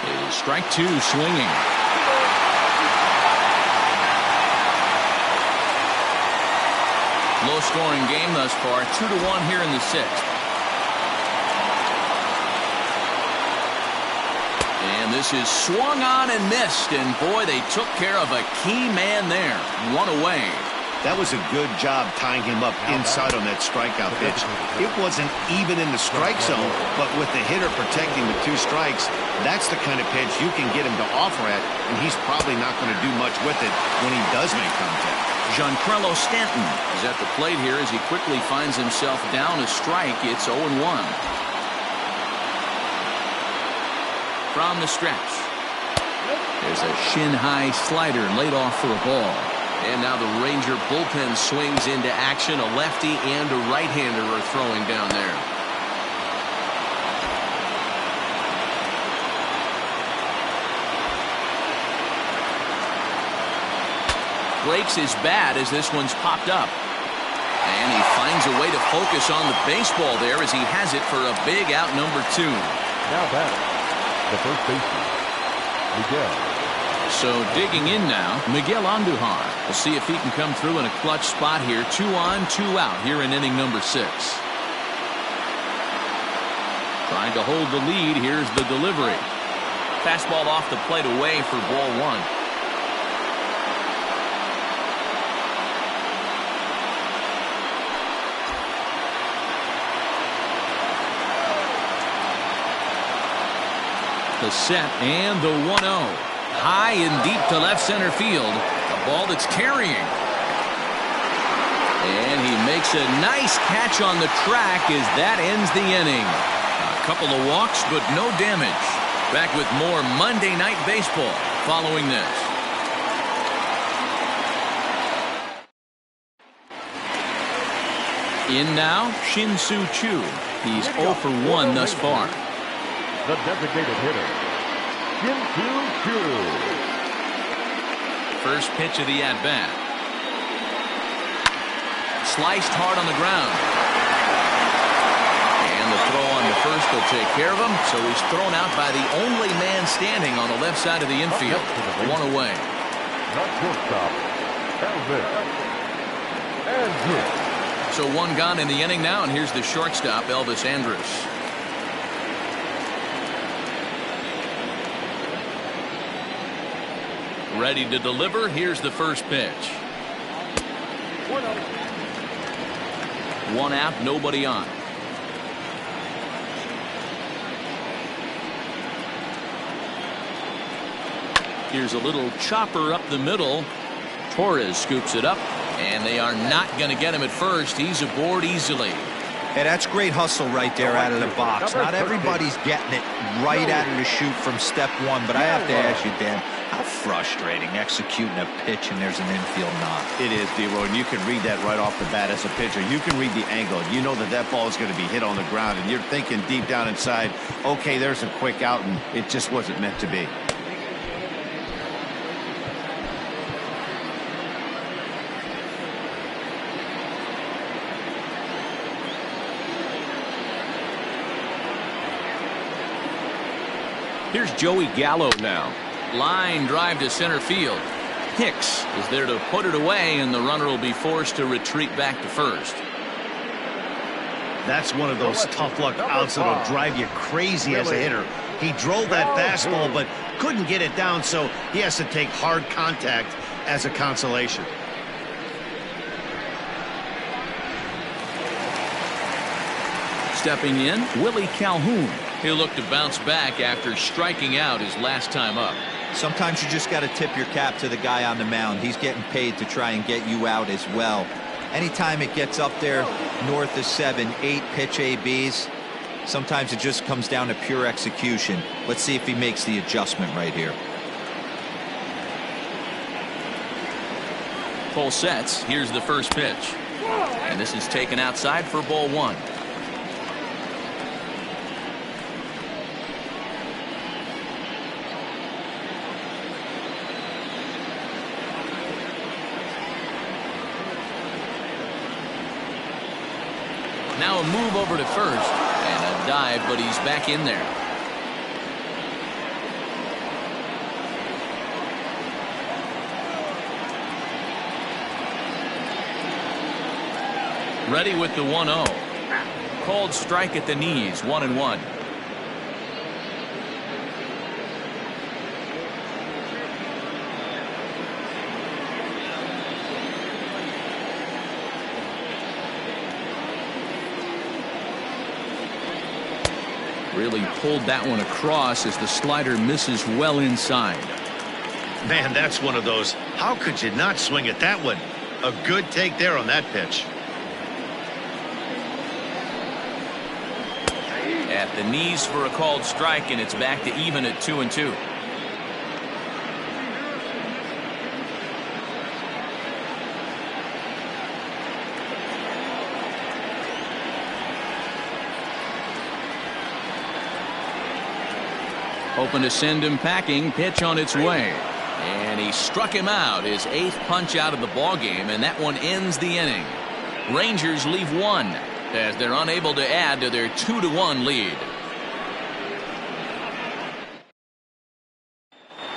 is strike two, swinging. Low-scoring game thus far, 2-1 here in the sixth. And this is swung on and missed, and boy, they took care of a key man there. One away. That was a good job tying him up inside on that strikeout pitch. It wasn't even in the strike zone, but with the hitter protecting with 2 strikes, that's the kind of pitch you can get him to offer at, and he's probably not going to do much with it when he does make contact. Giancarlo Stanton is at the plate here as he quickly finds himself down a strike. It's 0-1. From the stretch, there's a shin-high slider laid off for a ball. And now the Ranger bullpen swings into action. A lefty and a right-hander are throwing down there. Breaks his bat as this one's popped up. And he finds a way to focus on the baseball there as he has it for a big out number 2. Now batting, the first baseman, Miguel. So digging in now, Miguel Andujar. We'll see if he can come through in a clutch spot here. 2 on, 2 out here in inning number 6. Trying to hold the lead. Here's the delivery. Fastball off the plate away for ball 1. The set and the 1-0. High and deep to left center field. A ball that's carrying. And he makes a nice catch on the track as that ends the inning. A couple of walks, but no damage. Back with more Monday Night Baseball following this. In now, Shin-Soo Choo. He's 0 for 1 thus far. The designated hitter, Shin-Soo Choo. First pitch of the at-bat. Sliced hard on the ground. And the throw on the first will take care of him, so he's thrown out by the only man standing on the left side of the infield. 1 away. Not shortstop, Elvis. And hit. So 1 gone in the inning now, and here's the shortstop, Elvis Andrus. Ready to deliver. Here's the first pitch. 1 out, nobody on. Here's a little chopper up the middle. Torres scoops it up, and they are not going to get him at first. He's aboard easily. Hey, that's great hustle right there out of the box. Not everybody's getting it right out of the chute from step 1, but I have to ask you, Dan, how frustrating executing a pitch and there's an infield knock. It is, D-Roy, and you can read that right off the bat as a pitcher. You can read the angle. You know that that ball is going to be hit on the ground, and you're thinking deep down inside, okay, there's a quick out, and it just wasn't meant to be. Here's Joey Gallo now. Line drive to center field. Hicks is there to put it away, and the runner will be forced to retreat back to first. That's one of those tough luck outs that'll drive you crazy as a hitter. He drove that fastball, but couldn't get it down, so he has to take hard contact as a consolation. Stepping in, Willie Calhoun. He'll look to bounce back after striking out his last time up. Sometimes you just got to tip your cap to the guy on the mound. He's getting paid to try and get you out as well. Anytime it gets up there north of 7, 8 pitch ABs, Sometimes it just comes down to pure execution. Let's see if he makes the adjustment right here. Full sets. Here's the first pitch. And this is taken outside for ball one. Now a move over to first and a dive, but he's back in there. Ready with the 1-0. Called strike at the knees, 1-1. Really pulled that one across as the slider misses well inside. Man, that's one of those. How could you not swing at that one? A good take there on that pitch. At the knees for a called strike, and it's back to even at 2-2. Hoping to send him packing. Pitch on its way. And he struck him out. His 8th punch out of the ball game, and that one ends the inning. Rangers leave one as they're unable to add to their 2-1 lead.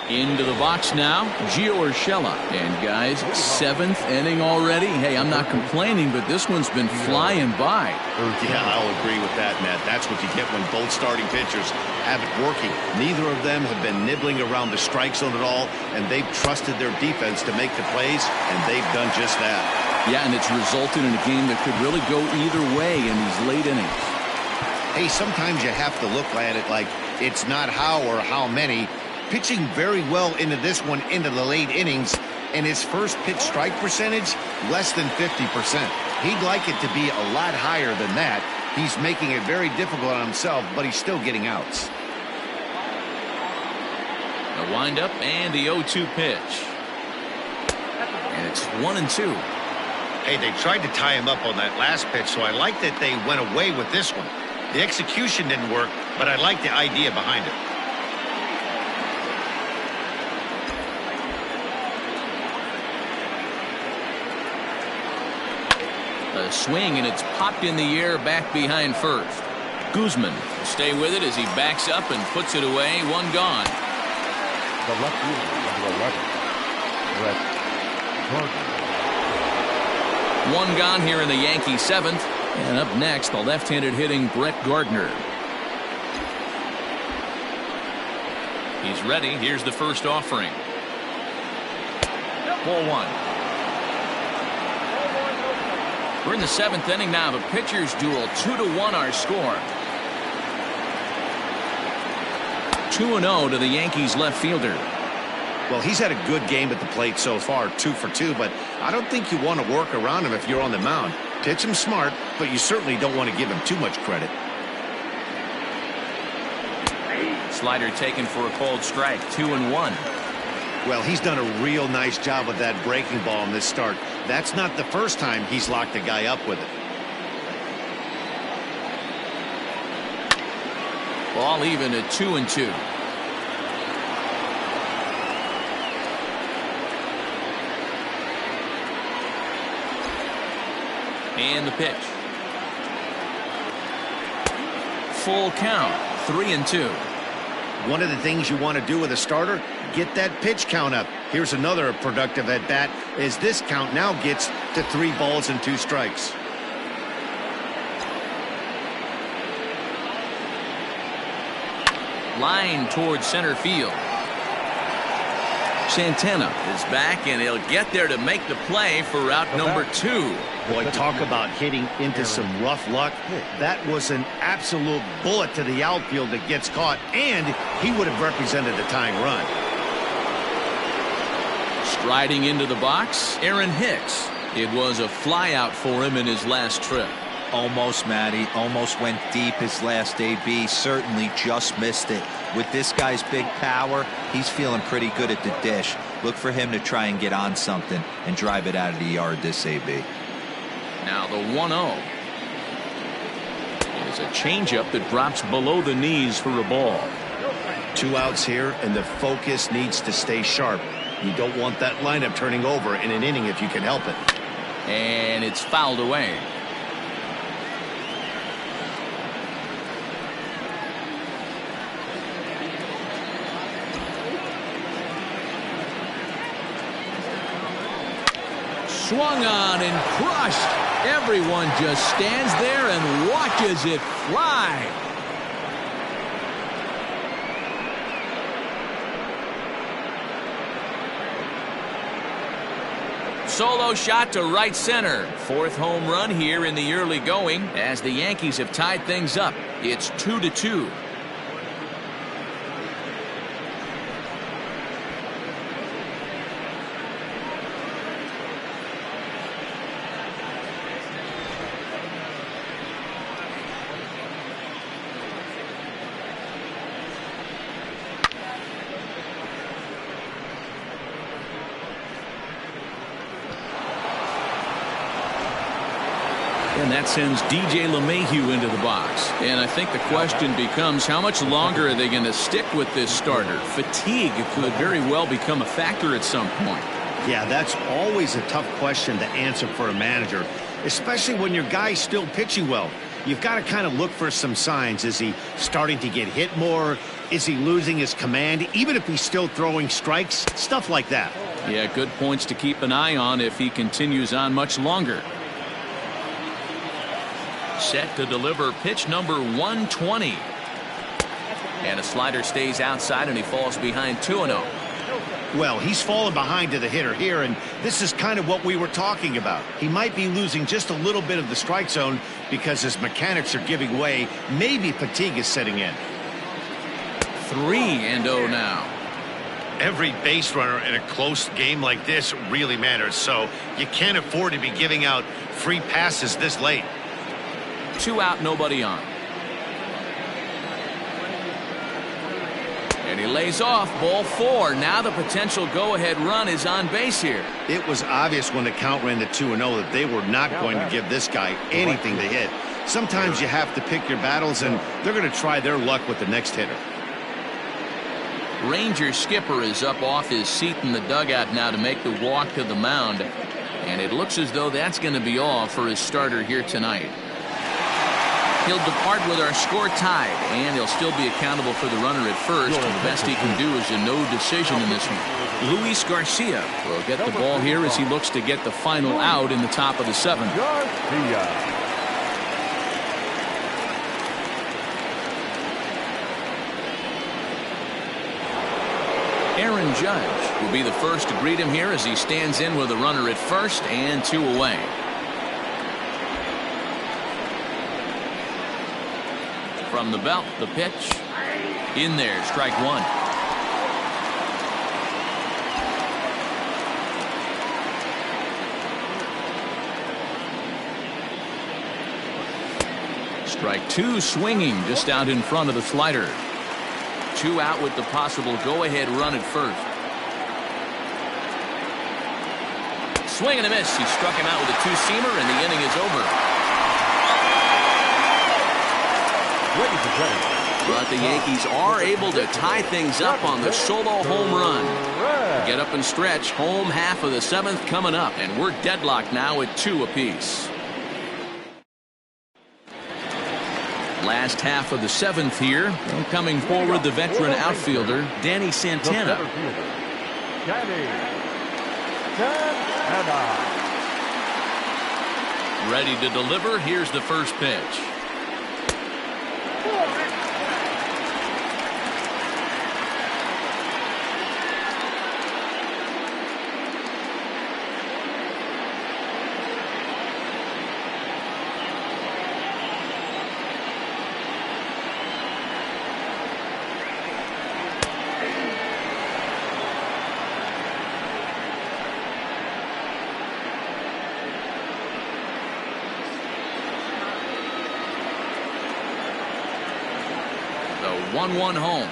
Into the box now, Gio Urshela. And guys, 7th inning already. Hey, I'm not complaining, but this one's been flying by. Yeah, I'll agree with that, Matt. That's what you get when both starting pitchers have it working. Neither of them have been nibbling around the strike zone at all, and they've trusted their defense to make the plays, and they've done just that. Yeah, and it's resulted in a game that could really go either way in these late innings. Hey, sometimes you have to look at it like it's not how or how many. Pitching very well into this one into the late innings, and his first pitch strike percentage less than 50%. He'd like it to be a lot higher than that. He's making it very difficult on himself, but he's still getting outs. The windup and the 0-2 pitch. And it's 1-2. Hey, they tried to tie him up on that last pitch, so I like that they went away with this one. The execution didn't work, but I like the idea behind it. A swing, and it's popped in the air back behind first. Guzman will stay with it as he backs up and puts it away. One gone. The left fielder, number 11, Gerrit. One gone here in the Yankees 7th. And up next, the left-handed hitting Brett Gardner. He's ready. Here's the first offering. Ball one. We're in the 7th inning now. The pitcher's duel, 2-1 our score. 2-0 to the Yankees left fielder. Well, he's had a good game at the plate so far, 2 for 2, but I don't think you want to work around him if you're on the mound. Pitch him smart, but you certainly don't want to give him too much credit. Slider taken for a called strike, 2-1. Well, he's done a real nice job with that breaking ball in this start. That's not the first time he's locked a guy up with it. Ball even at 2-2. And the pitch. Full count, 3-2. One of the things you want to do with a starter, get that pitch count up. Here's another productive at bat as this count now gets to 3 balls and 2 strikes. Line towards center field. Santana is back, and he'll get there to make the play for out number 2. Boy, talk about hitting into some rough luck. That was an absolute bullet to the outfield that gets caught, and he would have represented the tying run. Striding into the box, Aaron Hicks. It was a flyout for him in his last trip. Almost, Matty. Almost went deep his last AB. Certainly just missed it. With this guy's big power, he's feeling pretty good at the dish. Look for him to try and get on something and drive it out of the yard this AB. Now the 1-0 is a changeup that drops below the knees for a ball. 2 outs here, and the focus needs to stay sharp. You don't want that lineup turning over in an inning if you can help it. And it's fouled away. Swung on and crushed. Everyone just stands there and watches it fly. Solo shot to right center. 4th home run here in the early going as the Yankees have tied things up. It's 2-2. And that sends DJ LeMahieu into the box. And I think the question becomes, how much longer are they going to stick with this starter? Fatigue could very well become a factor at some point. Yeah, that's always a tough question to answer for a manager, especially when your guy's still pitching well. You've got to kind of look for some signs. Is he starting to get hit more? Is he losing his command, even if he's still throwing strikes? Stuff like that. Yeah, good points to keep an eye on if he continues on much longer. Set to deliver pitch number 120. And a slider stays outside and he falls behind 2-0. Well, he's fallen behind to the hitter here, and this is kind of what we were talking about. He might be losing just a little bit of the strike zone because his mechanics are giving way. Maybe fatigue is setting in. 3-0 now. Every base runner in a close game like this really matters, so you can't afford to be giving out free passes this late. 2 out, nobody on. And he lays off, ball 4. Now the potential go-ahead run is on base here. It was obvious when the count ran to 2-0 that they were not going to give this guy anything to hit. Sometimes you have to pick your battles, and they're going to try their luck with the next hitter. Ranger skipper is up off his seat in the dugout now to make the walk to the mound. And it looks as though that's going to be all for his starter here tonight. He'll depart with our score tied, and he'll still be accountable for the runner at first. And the best he can do is a no decision in this one. Luis Garcia will get the ball here as he looks to get the final out in the top of the 7th. Aaron Judge will be the first to greet him here as he stands in with a runner at first and 2 away. From the belt, the pitch. In there, strike 1. Strike 2 swinging just out in front of the slider. 2 out with the possible go-ahead run at first. Swing and a miss. He struck him out with a 2-seamer, and the inning is over. But the Yankees are able to tie things up on the solo home run. Get up and stretch. Home half of the 7th coming up, and we're deadlocked now at 2 apiece. Last half of the 7th here. And coming forward, the veteran outfielder, Danny Santana. Ready to deliver. Here's the first pitch. 1-1 home.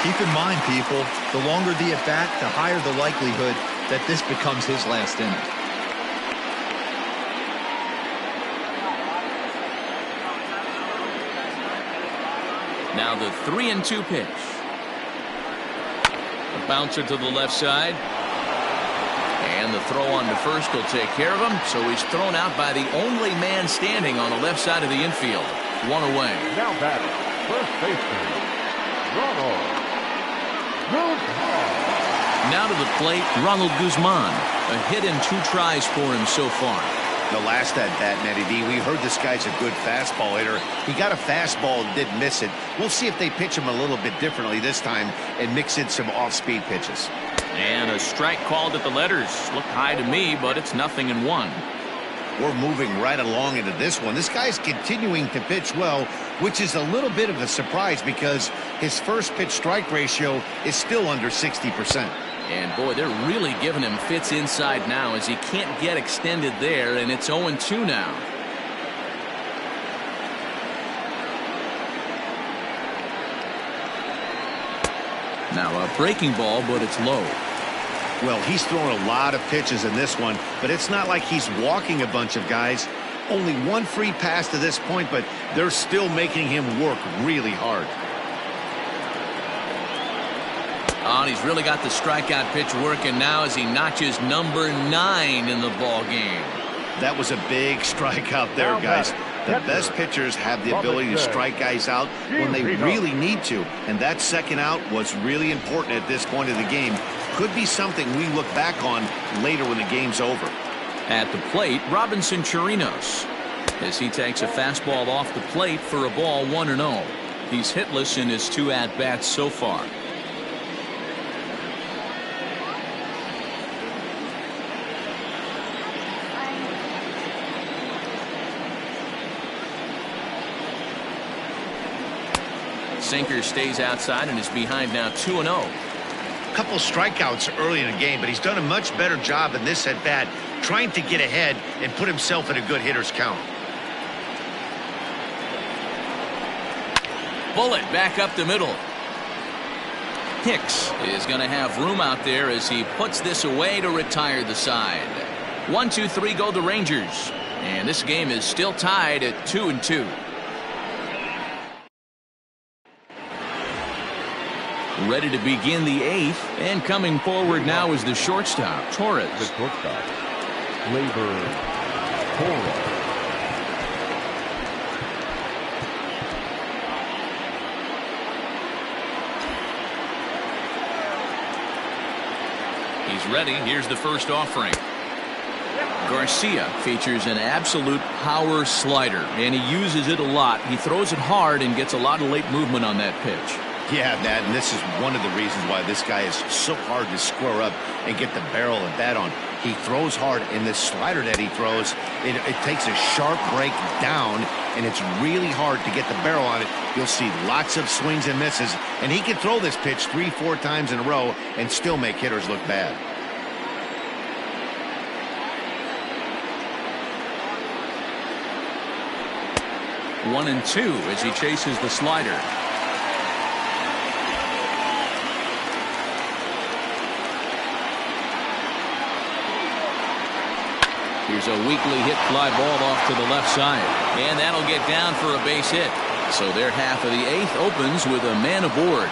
Keep in mind, people, the longer the at-bat, the higher the likelihood that this becomes his last inning. Now the 3-2 pitch. A bouncer to the left side. And the throw on to first will take care of him. So he's thrown out by the only man standing on the left side of the infield. One away. Now batting, first baseman, Ronald. Now to the plate, Ronald Guzman. A hit and 2 tries for him so far. The last at bat, Matty D, we heard this guy's a good fastball hitter. He got a fastball and didn't miss it. We'll see if they pitch him a little bit differently this time and mix in some off-speed pitches. And a strike called at the letters. Looked high to me, but it's 0-1. We're moving right along into this one. This guy's continuing to pitch well, which is a little bit of a surprise because his first pitch strike ratio is still under 60%. And boy, they're really giving him fits inside now as he can't get extended there, and it's 0-2 now. Now a breaking ball, but it's low. Well, he's throwing a lot of pitches in this one, but it's not like he's walking a bunch of guys. Only one free pass to this point, but they're still making him work really hard. Oh, and he's really got the strikeout pitch working now as he notches number 9 in the ball game. That was a big strikeout there, guys. The best pitchers have the ability to strike guys out when they really need to, and that second out was really important at this point of the game. Could be something we look back on later when the game's over. At the plate, Robinson Chirinos, as he takes a fastball off the plate for a ball 1-0. He's hitless in his 2 at-bats so far. Sinker stays outside and is behind now 2-0. Couple strikeouts early in the game, but he's done a much better job in this at bat trying to get ahead and put himself in a good hitter's count. Bullet back up the middle. Hicks is going to have room out there as he puts this away to retire the side. 1-2-3 go the Rangers, and this game is still tied at 2-2. Ready to begin the 8th, and coming forward now is the shortstop, Torres. The shortstop, Kluber, Torres. He's ready. Here's the first offering. Garcia features an absolute power slider, and he uses it a lot. He throws it hard and gets a lot of late movement on that pitch. Yeah, Matt, and this is one of the reasons why this guy is so hard to square up and get the barrel of bat on. He throws hard, and this slider that he throws, it takes a sharp break down, and it's really hard to get the barrel on it. You'll see lots of swings and misses, and he can throw this pitch 3-4 times in a row and still make hitters look bad. One and 2 as he chases the slider. Here's a weakly hit fly ball off to the left side, and that'll get down for a base hit. So their half of the 8th opens with a man aboard.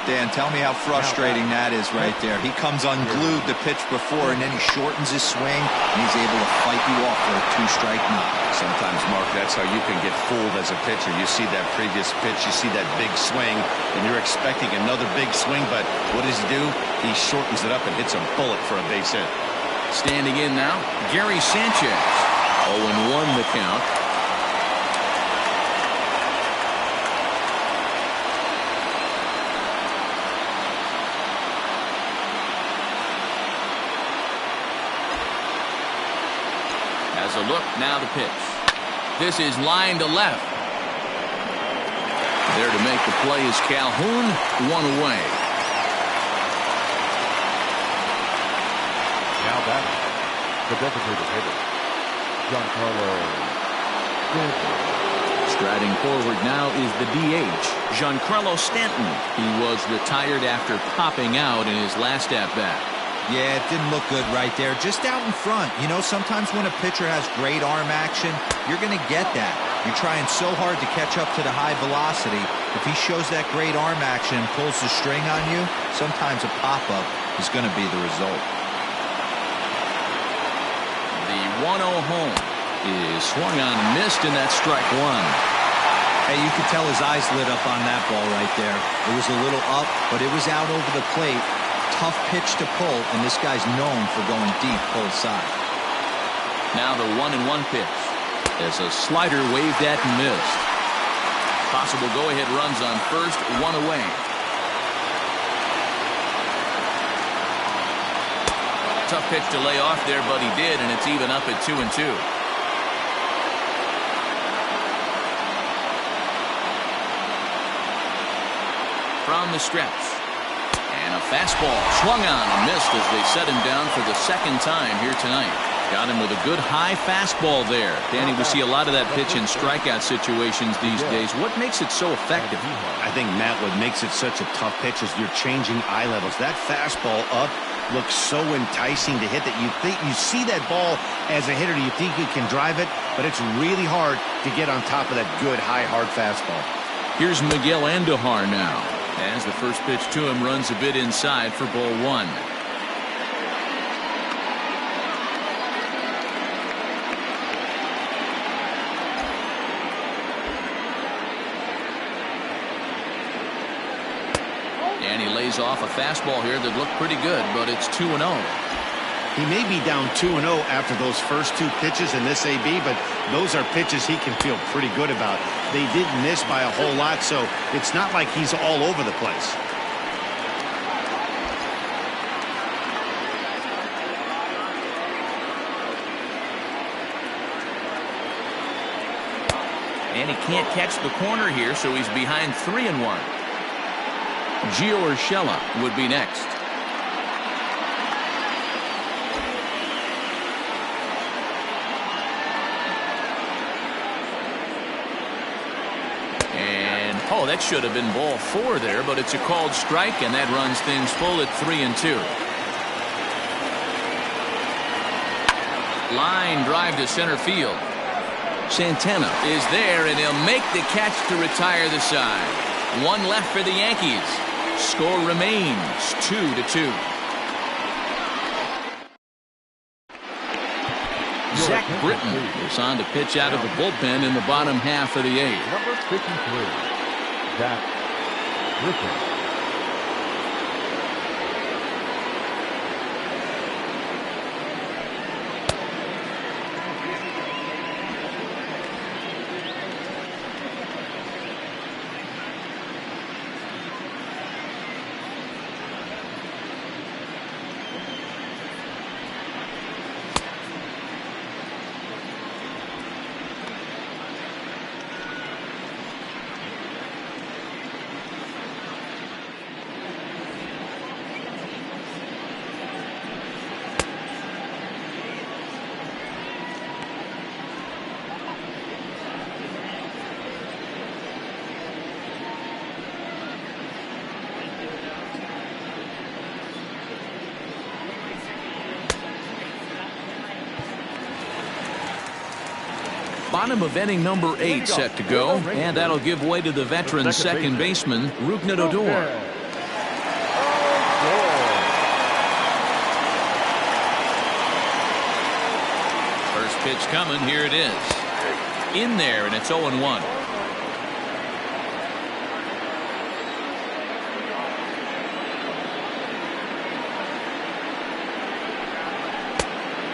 Dan, tell me how frustrating that is right there. He comes unglued the pitch before, and then he shortens his swing, and he's able to fight you off for a 2-strike knock. Sometimes, Mark, that's how you can get fooled as a pitcher. You see that previous pitch, you see that big swing, and you're expecting another big swing, but what does he do? He shortens it up and hits a bullet for a base hit. Standing in now, Gary Sanchez. 0-1 the count. Has a look, now the pitch. This is line to left. There to make the play is Calhoun, one away. Now batting, the designated hitter, Giancarlo Stanton. Striding forward now is the DH, Giancarlo Stanton. He was retired after popping out in his last at-bat. Yeah, it didn't look good right there. Just out in front. You know, sometimes when a pitcher has great arm action, you're going to get that. You're trying so hard to catch up to the high velocity. If he shows that great arm action and pulls the string on you, sometimes a pop-up is going to be the result. The 1-0 home is swung on and missed, and that's strike one. Hey, you could tell his eyes lit up on that ball right there. It was a little up, but it was out over the plate. Tough pitch to pull, and this guy's known for going deep pull side. Now the 1-1 pitch. As a slider waved at and missed. Possible go-ahead runs on first, one away. Tough pitch to lay off there, but he did, and it's even up at 2-2. From the stretch. And a fastball swung on and missed as they set him down for the second time here tonight. Got him with a good high fastball there. Danny, we see a lot of that pitch in strikeout situations these days. What makes it so effective? I think, Matt, what makes it such a tough pitch is you're changing eye levels. That fastball up looks so enticing to hit that you think you see that ball as a hitter. You think you can drive it, but it's really hard to get on top of that good high hard fastball. Here's Miguel Andujar now. As the first pitch to him runs a bit inside for ball one. And he lays off a fastball here that looked pretty good, but it's 2-0. He may be down 2-0 after those first two pitches in this AB, but those are pitches he can feel pretty good about. They did miss by a whole lot, so it's not like he's all over the place. And he can't catch the corner here, so he's behind 3-1. Gio Urshela would be next. And oh, that should have been ball 4 there, but it's a called strike, and that runs things full at 3-2. Line drive to center field. Santana is there, and he'll make the catch to retire the side. One left for the Yankees. Score remains 2-2. Zach Britton is on to pitch out of the bullpen in the bottom half of the 8th. Number 53, Zach Britton. Bottom of inning number 8 set to go, and that'll give way to the veteran second baseman, Rougned Odor. First pitch coming, here it is. In there, and it's 0-1.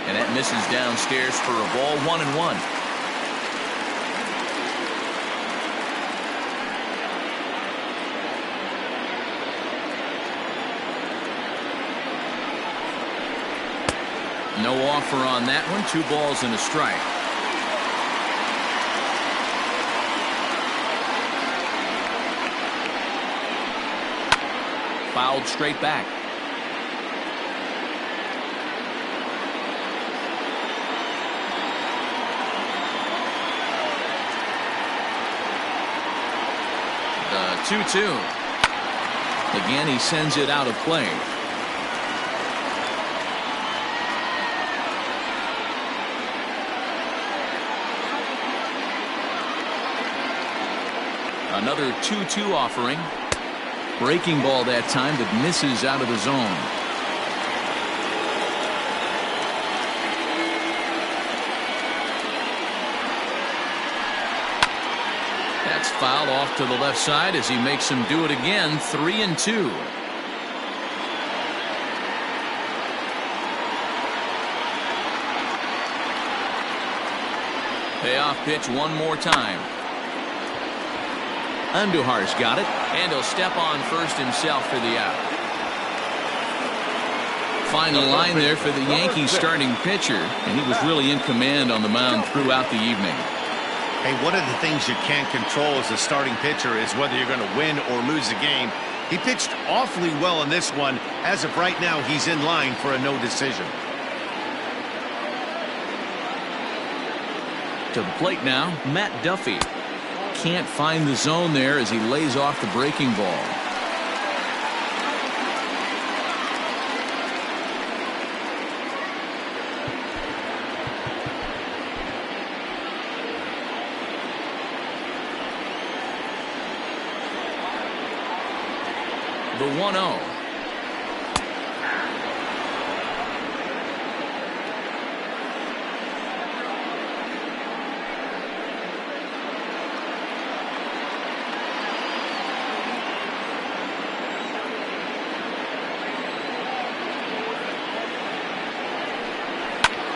And that misses downstairs for a ball, 1-1. No offer on that one. 2 balls and a strike. Fouled straight back. The 2-2. Again, he sends it out of play. Another 2-2 offering. Breaking ball that time that misses out of the zone. That's foul off to the left side as he makes him do it again. 3-2. Payoff pitch one more time. Andujar's got it, and he'll step on first himself for the out. Final line there for the Yankees starting pitcher, and he was really in command on the mound throughout the evening. Hey, one of the things you can't control as a starting pitcher is whether you're going to win or lose a game. He pitched awfully well in this one. As of right now, he's in line for a no decision. To the plate now, Matt Duffy. Can't find the zone there as he lays off the breaking ball. The 1-0.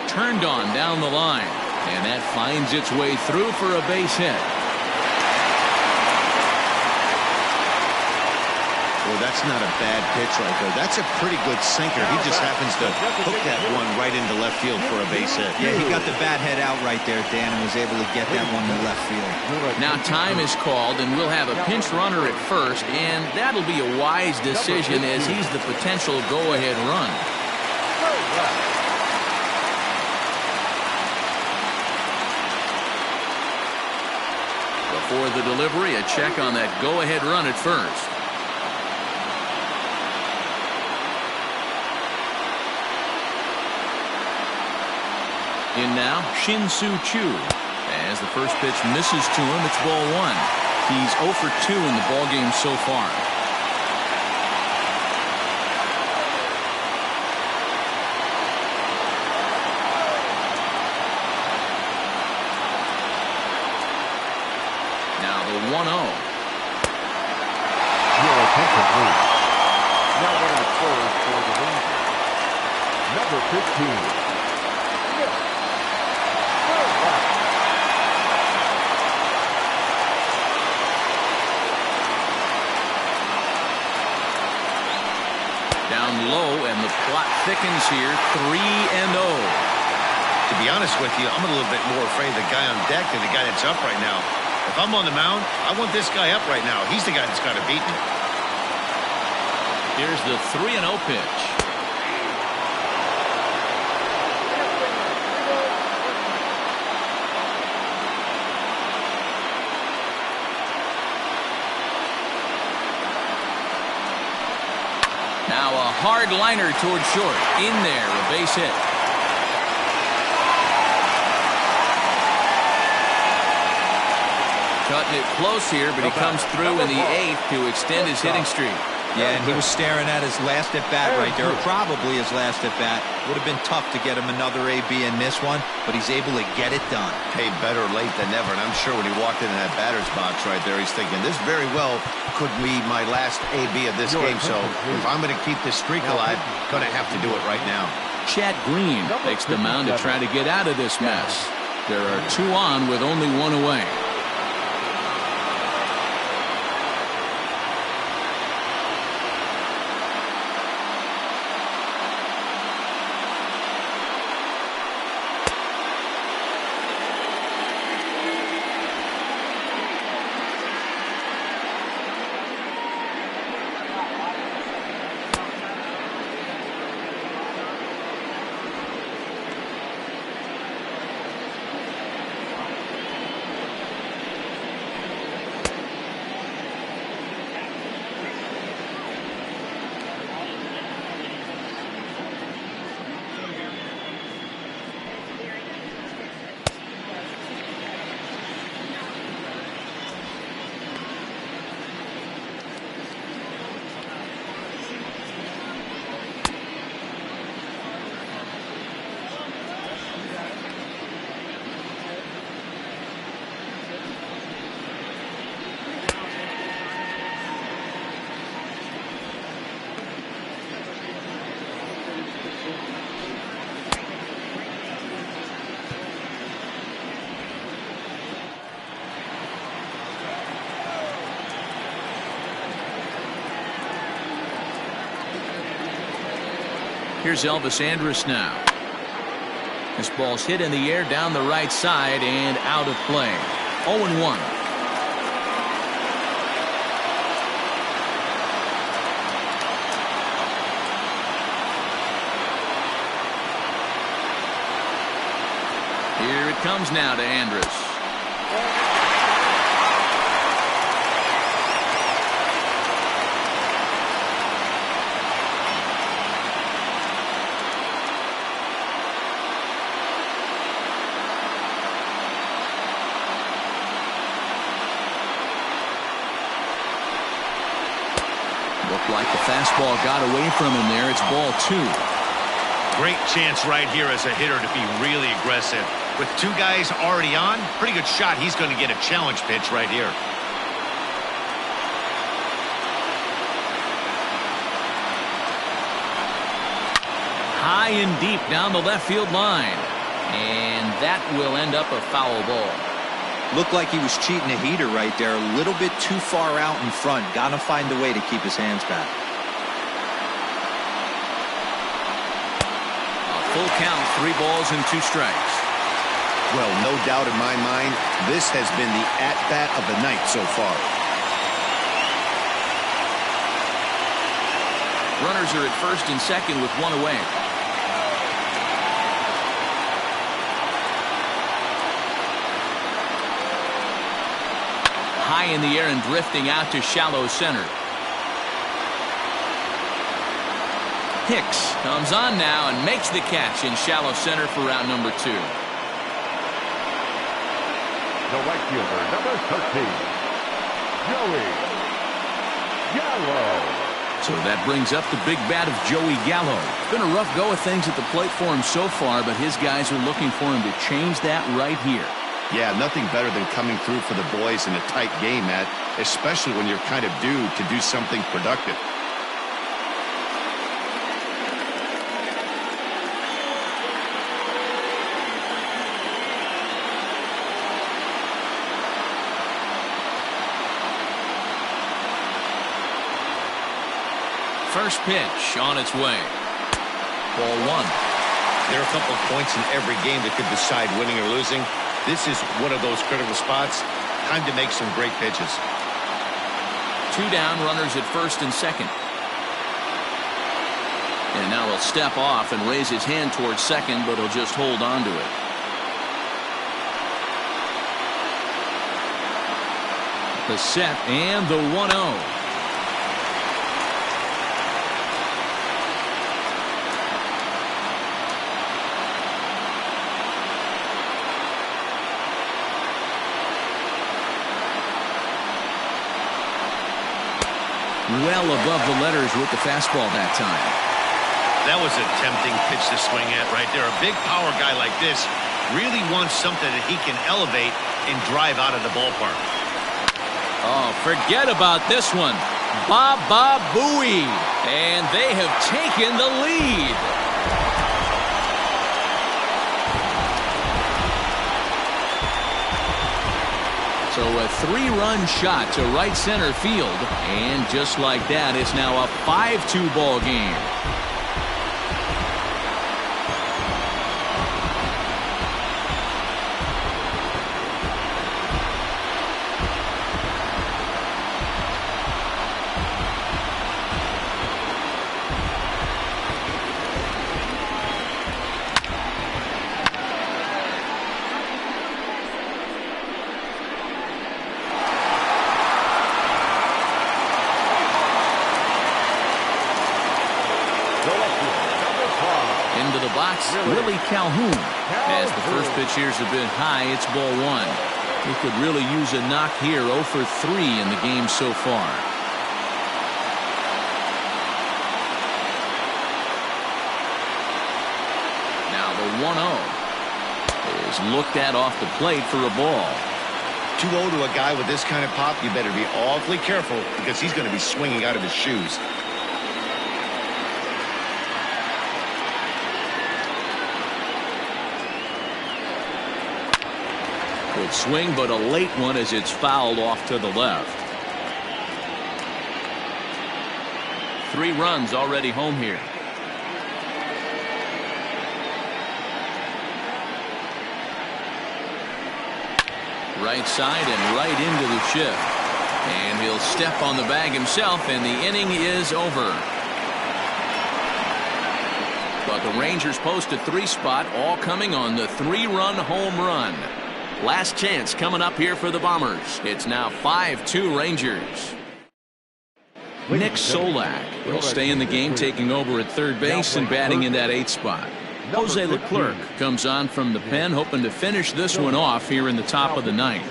Turned on down the line, and that finds its way through for a base hit. Well, that's not a bad pitch right there. That's a pretty good sinker. He just happens to hook that one right into left field for a base hit. Yeah, he got the bat head out right there, Dan, and was able to get that one to left field. Now time is called, and we'll have a pinch runner at first, and that'll be a wise decision as he's the potential go-ahead run. For the delivery, a check on that go-ahead run at first. In now, Shin-Soo Choo. As the first pitch misses to him, it's ball 1. He's 0 for 2 in the ballgame so far. Now the 1-0. Your attention, please. Now one of the scorers for the Rangers. Number 15. Down low, and the plot thickens here. 3-0. To be honest with you, I'm a little bit more afraid of the guy on deck than the guy that's up right now. If I'm on the mound, I want this guy up right now. He's the guy that's got to beat me. Here's the 3-0 pitch. Now a hard liner toward short. In there, a base hit. Cutting it close here, but he comes through in the 8th to extend his hitting streak. Yeah, and he was staring at his last at-bat right there, or probably his last at-bat. Would have been tough to get him another AB in this one, but he's able to get it done. Hey, better late than never, and I'm sure when he walked into that batter's box right there, he's thinking, this very well could be my last AB of this game, so if I'm going to keep this streak alive, going to have to do it right now. Chad Green takes the mound to try to get out of this mess. There are 2 on with only 1 away. Here's Elvis Andrus now. This ball's hit in the air down the right side and out of play. 0-1. Here it comes now to Andrus. Looked like the fastball got away from him there. It's ball 2. Great chance right here as a hitter to be really aggressive. With 2 guys already on, pretty good shot. He's going to get a challenge pitch right here. High and deep down the left field line. And that will end up a foul ball. Looked like he was cheating a heater right there. A little bit too far out in front. Got to find a way to keep his hands back. A full count, 3 balls and 2 strikes. Well, no doubt in my mind, this has been the at-bat of the night so far. Runners are at first and second with 1 away. High in the air and drifting out to shallow center. Hicks comes on now and makes the catch in shallow center for round number 2. The right fielder, number 13, Joey Gallo. So that brings up the big bat of Joey Gallo. It's been a rough go of things at the plate for him so far, but his guys are looking for him to change that right here. Yeah, nothing better than coming through for the boys in a tight game, Matt, especially when you're kind of due to do something productive. First pitch on its way. Ball 1. There are a couple of points in every game that could decide winning or losing. This is one of those critical spots. Time to make some great pitches. 2 down, runners at first and second. And now he'll step off and raise his hand towards second, but he'll just hold on to it. The set and the 1-0. Well above the letters with the fastball that time. That was a tempting pitch to swing at right there. A big power guy like this really wants something that he can elevate and drive out of the ballpark. Oh, forget about this one. Baba Booey. And they have taken the lead. So a 3-run shot to right center field. And just like that, it's now a 5-2 ball game. Into the box, Willie Calhoun. As the first pitch here's a bit high, it's ball 1. He could really use a knock here. 0 for 3 in the game so far. Now the 1-0 is looked at off the plate for a ball. 2-0 to a guy with this kind of pop, you better be awfully careful because he's going to be swinging out of his shoes. Good swing, but a late one as it's fouled off to the left. 3 runs already home here. right side and right into the shift. And he'll step on the bag himself, and the inning is over. But the Rangers post a 3 spot, all coming on the 3-run home run. Last chance coming up here for the Bombers. It's now 5-2 Rangers. Nick Solak will stay in the game, taking over at third base and batting in that 8th spot. Jose Leclerc comes on from the pen, hoping to finish this one off here in the top of the 9th.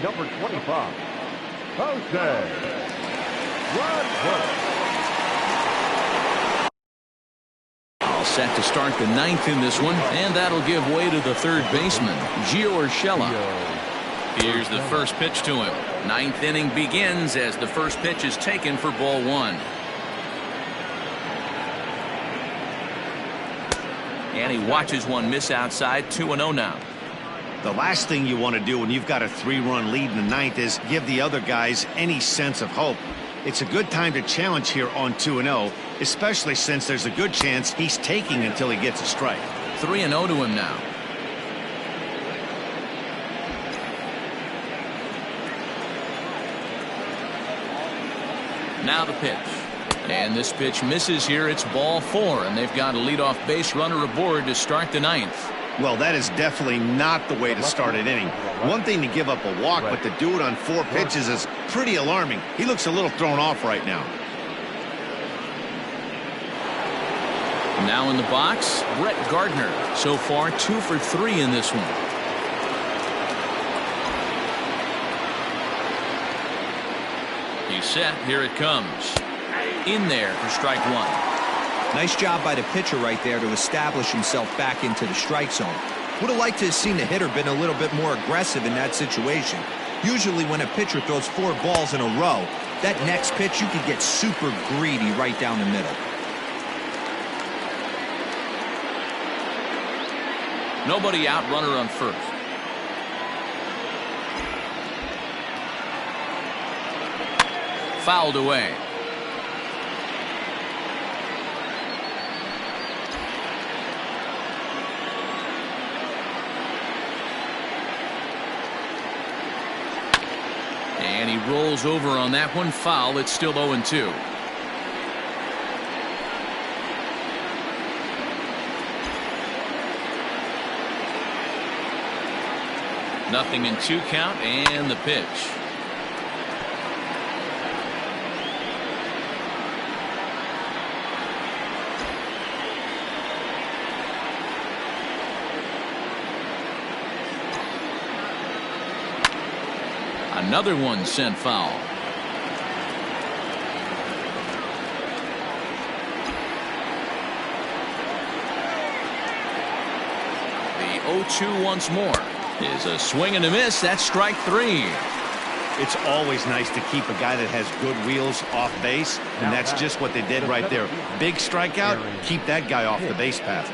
Number 25, Jose Leclerc. All set to start the 9th in this one, and that'll give way to the third baseman, Gio Urshela. Here's the first pitch to him. 9th inning begins as the first pitch is taken for ball 1. And he watches one miss outside. 2-0 now. The last thing you want to do when you've got a 3-run lead in the 9th is give the other guys any sense of hope. It's a good time to challenge here on 2-0, especially since there's a good chance he's taking until he gets a strike. 3-0 to him now. Now the pitch. And this pitch misses here. It's ball 4, and they've got a leadoff base runner aboard to start the 9th. Well, that is definitely not the way to start an inning. One thing to give up a walk, but to do it on 4 pitches is pretty alarming. He looks a little thrown off right now. Now in the box, Brett Gardner. So far 2 for 3 in this one. He's set. Here it comes. In there for strike 1. Nice job by the pitcher right there to establish himself back into the strike zone. Would have liked to have seen the hitter been a little bit more aggressive in that situation. Usually when a pitcher throws 4 balls in a row, that next pitch you could get super greedy right down the middle. Nobody out, runner on first. Fouled away. And he rolls over on that one. Foul. It's still 0-2. Nothing in 2 count, and the pitch. Another one sent foul. The 0-2 once more is a swing and a miss. That's strike 3. It's always nice to keep a guy that has good wheels off base, and that's just what they did right there. Big strikeout, keep that guy off the base path.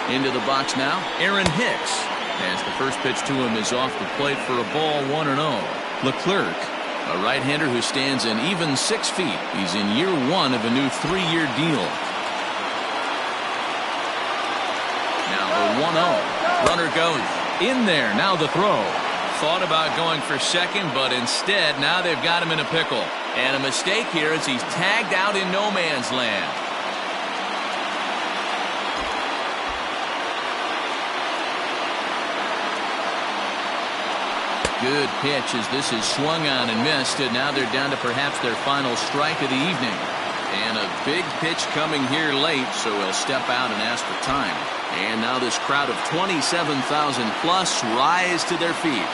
Into the box now, Aaron Hicks. As the first pitch to him is off the plate for a ball, 1-0. Leclerc, a right-hander who stands an even 6 feet. He's in year 1 of a new 3-year deal. Now the 1-0. Runner goes in there. Now the throw. Thought about going for second, but instead now they've got him in a pickle. And a mistake here as he's tagged out in no man's land. Good pitch as this is swung on and missed, and now they're down to perhaps their final strike of the evening. And a big pitch coming here late, so he'll step out and ask for time. And now this crowd of 27,000 plus rise to their feet.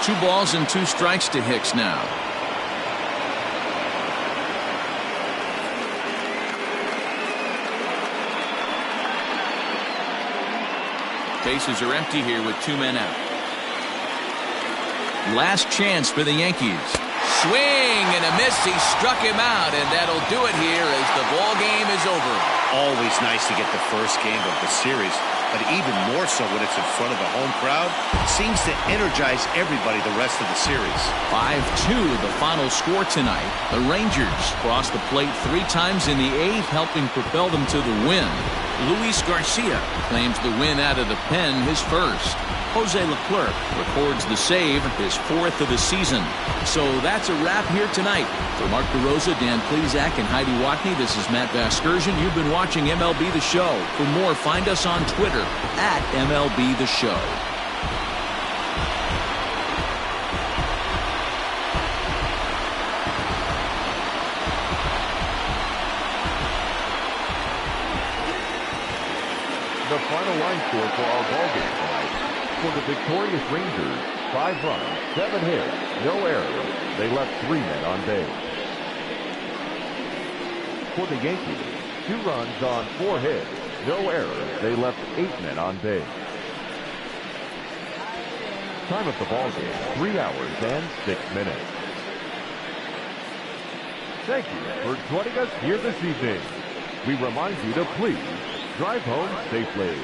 2 balls and 2 strikes to Hicks now. Bases are empty here with 2 men out. Last chance for the Yankees. Swing and a miss. He struck him out, and that'll do it here as the ball game is over. Always nice to get the first game of the series but even more so when it's in front of a home crowd. Seems to energize everybody the rest of the series. 5-2 the final score tonight. The Rangers crossed the plate 3 times in the 8th, helping propel them to the win. Luis Garcia claims the win out of the pen, his first. Jose Leclerc records the save, his 4th of the season. So that's a wrap here tonight. For Mark DeRosa, Dan Plesac, and Heidi Watney, this is Matt Vasgersian. You've been watching MLB The Show. For more, find us on Twitter at MLB The Show. The final line score for our ballgame tonight. For the victorious Rangers, 5 runs, 7 hits, no errors. They left 3 men on base. For the Yankees, 2 runs on 4 hits, no errors. They left 8 men on base. Time of the ballgame, 3 hours and 6 minutes. Thank you for joining us here this evening. We remind you to please drive home safely.